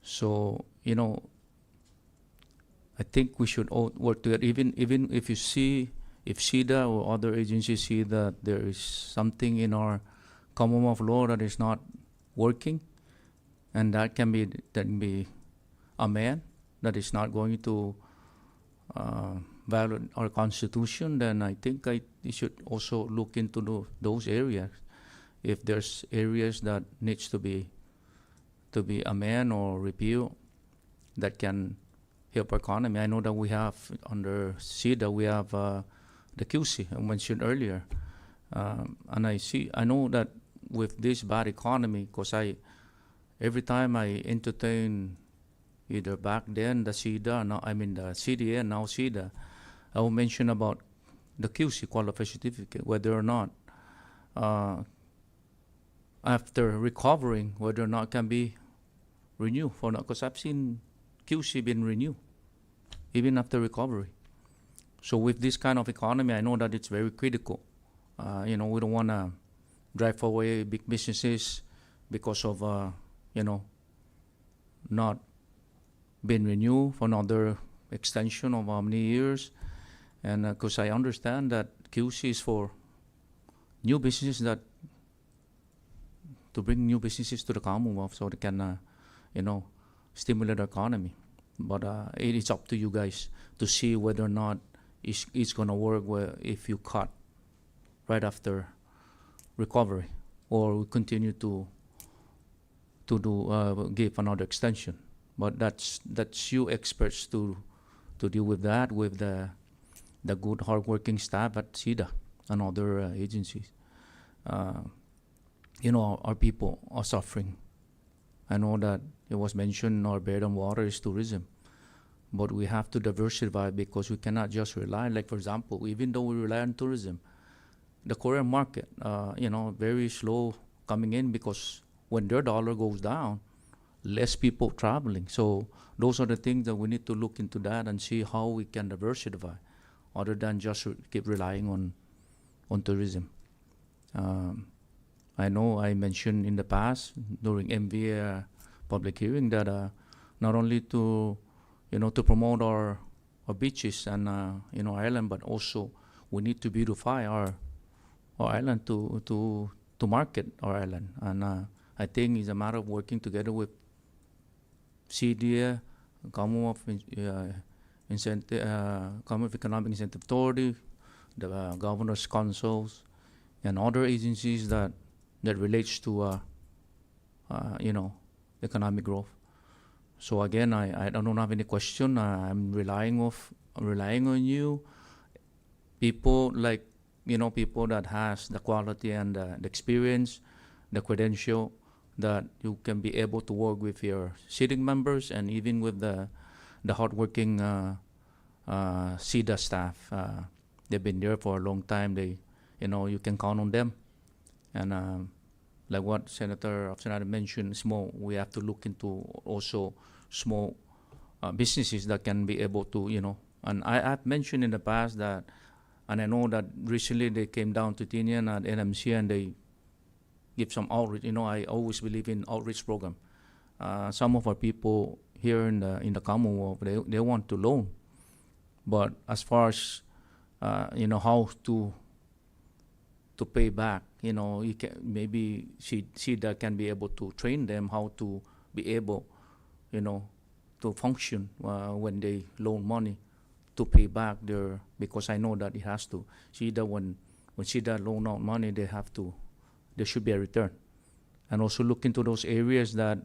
So, I think we should all work together. Even if if SIDA or other agencies see that there is something in our Commonwealth law that is not working, and that can be a man that is not going to violate our Constitution, then I think we should also look into those areas. If there's areas that needs to be amended or repealed that can help our economy. I know that we have under SIDA we have the QC I mentioned earlier, and I know that with this bad economy, because every time I entertain either back then the SIDA, the CDA and now SIDA, I will mention about the QC qualified certificate, whether or not after recovering, whether or not can be renewed for not, because I've seen QC been renewed even after recovery. So with this kind of economy, I know that it's very critical. We don't want to drive away big businesses because of not being renewed for another extension of how many years. And because I understand that QC is for new businesses to bring new businesses to the Commonwealth so they can, stimulate the economy. But it is up to you guys to see whether or not it's going to work if you cut right after recovery, or we continue to give another extension. But that's you experts to deal with that, with the good hardworking staff at SIDA and other agencies. Our people are suffering. I know that it was mentioned our bread and water is tourism, but we have to diversify, because we cannot just rely, like for example, even though we rely on tourism, the Korean market, very slow coming in, because when their dollar goes down, less people traveling. So those are the things that we need to look into that and see how we can diversify, other than just keep relying on tourism. I know I mentioned in the past during MVA public hearing that not only to promote our beaches and our island, but also we need to beautify our island to market our island. And I think it's a matter of working together with CDA, Commonwealth Commonwealth Economic Incentive Authority, the governor's councils, and other agencies that relates to economic growth. So again, I don't have any question. I'm relying on you, people like people that has the quality and the experience, the credential, that you can be able to work with your sitting members and even with the hardworking SIDA staff. They've been there for a long time. You can count on them. And like what Senator mentioned, we have to look into also small businesses that can be able to, and I've mentioned in the past that, and I know that recently they came down to Tinian at NMCL and they give some outreach. I always believe in outreach program. Some of our people here in the Commonwealth, they want to loan, but as far as how to pay back, you can maybe SIDA can be able to train them how to be able, to function when they loan money to pay back because I know that it has to. SIDA, when SIDA loan out money, there should be a return. And also look into those areas that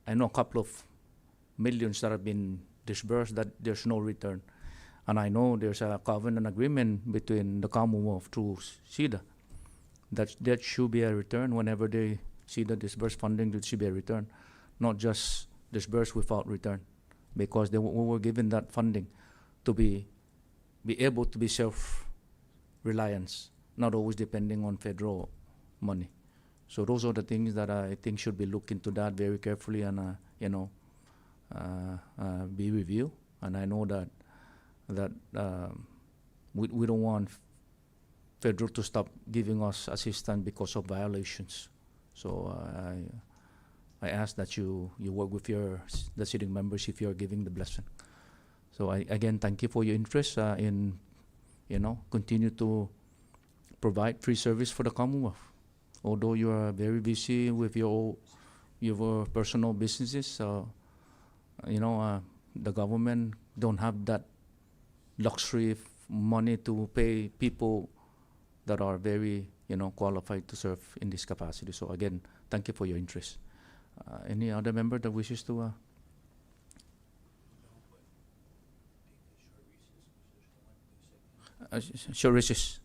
I know a couple of millions that have been disbursed that there's no return. And I know there's a covenant agreement between the Commonwealth through SIDA that should be a return whenever they SIDA disburse funding. There should be a return, not just disburse without return, because we were given that funding to be able to be self-reliance, not always depending on federal money. So those are the things that I think should be looked into that very carefully and be reviewed. And I know that we don't want federal to stop giving us assistance because of violations. So I ask that you work with the sitting members if you're giving the blessing. So again, thank you for your interest in continue to provide free service for the Commonwealth. Although you are very busy with your personal businesses, the government don't have that luxury of money to pay people that are very qualified to serve in this capacity. So again, thank you for your interest. Any other member that wishes to? Short recess.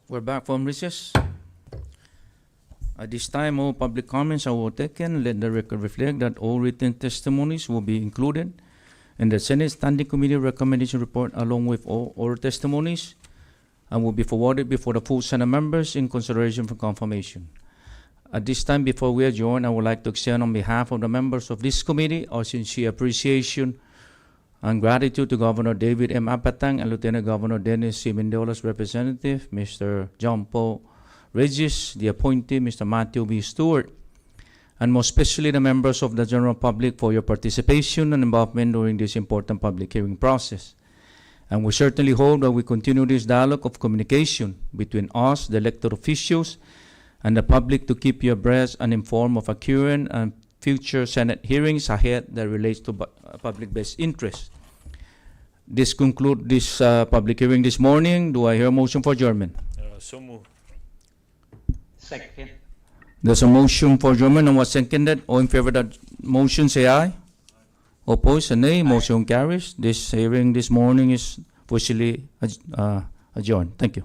We're back from recess. At this time, all public comments are taken. Let the record reflect that all written testimonies will be included and the Senate Standing Committee recommendation report along with all oral testimonies and will be forwarded before the full Senate members in consideration for confirmation. At this time, before we adjourn, I would like to extend on behalf of the members of this committee our sincere appreciation and gratitude to Governor David M. Apatang and Lieutenant Governor Dennis C. Mendola's representative, Mr. John Paul Regis, the appointee, Mr. Matthew B. Stewart, and most especially the members of the general public for your participation and involvement during this important public hearing process. And we certainly hope that we continue this dialogue of communication between us, the elected officials, and the public to keep you abreast and informed of our current and future Senate hearings ahead that relates to public best interest. This concludes this public hearing this morning. Do I hear a motion for adjournment? So moved. Second. There's a motion for adjournment and was seconded. All in favor of that motion, say aye. Opposed, say nay. Motion carries. This hearing this morning is officially adjourned. Thank you.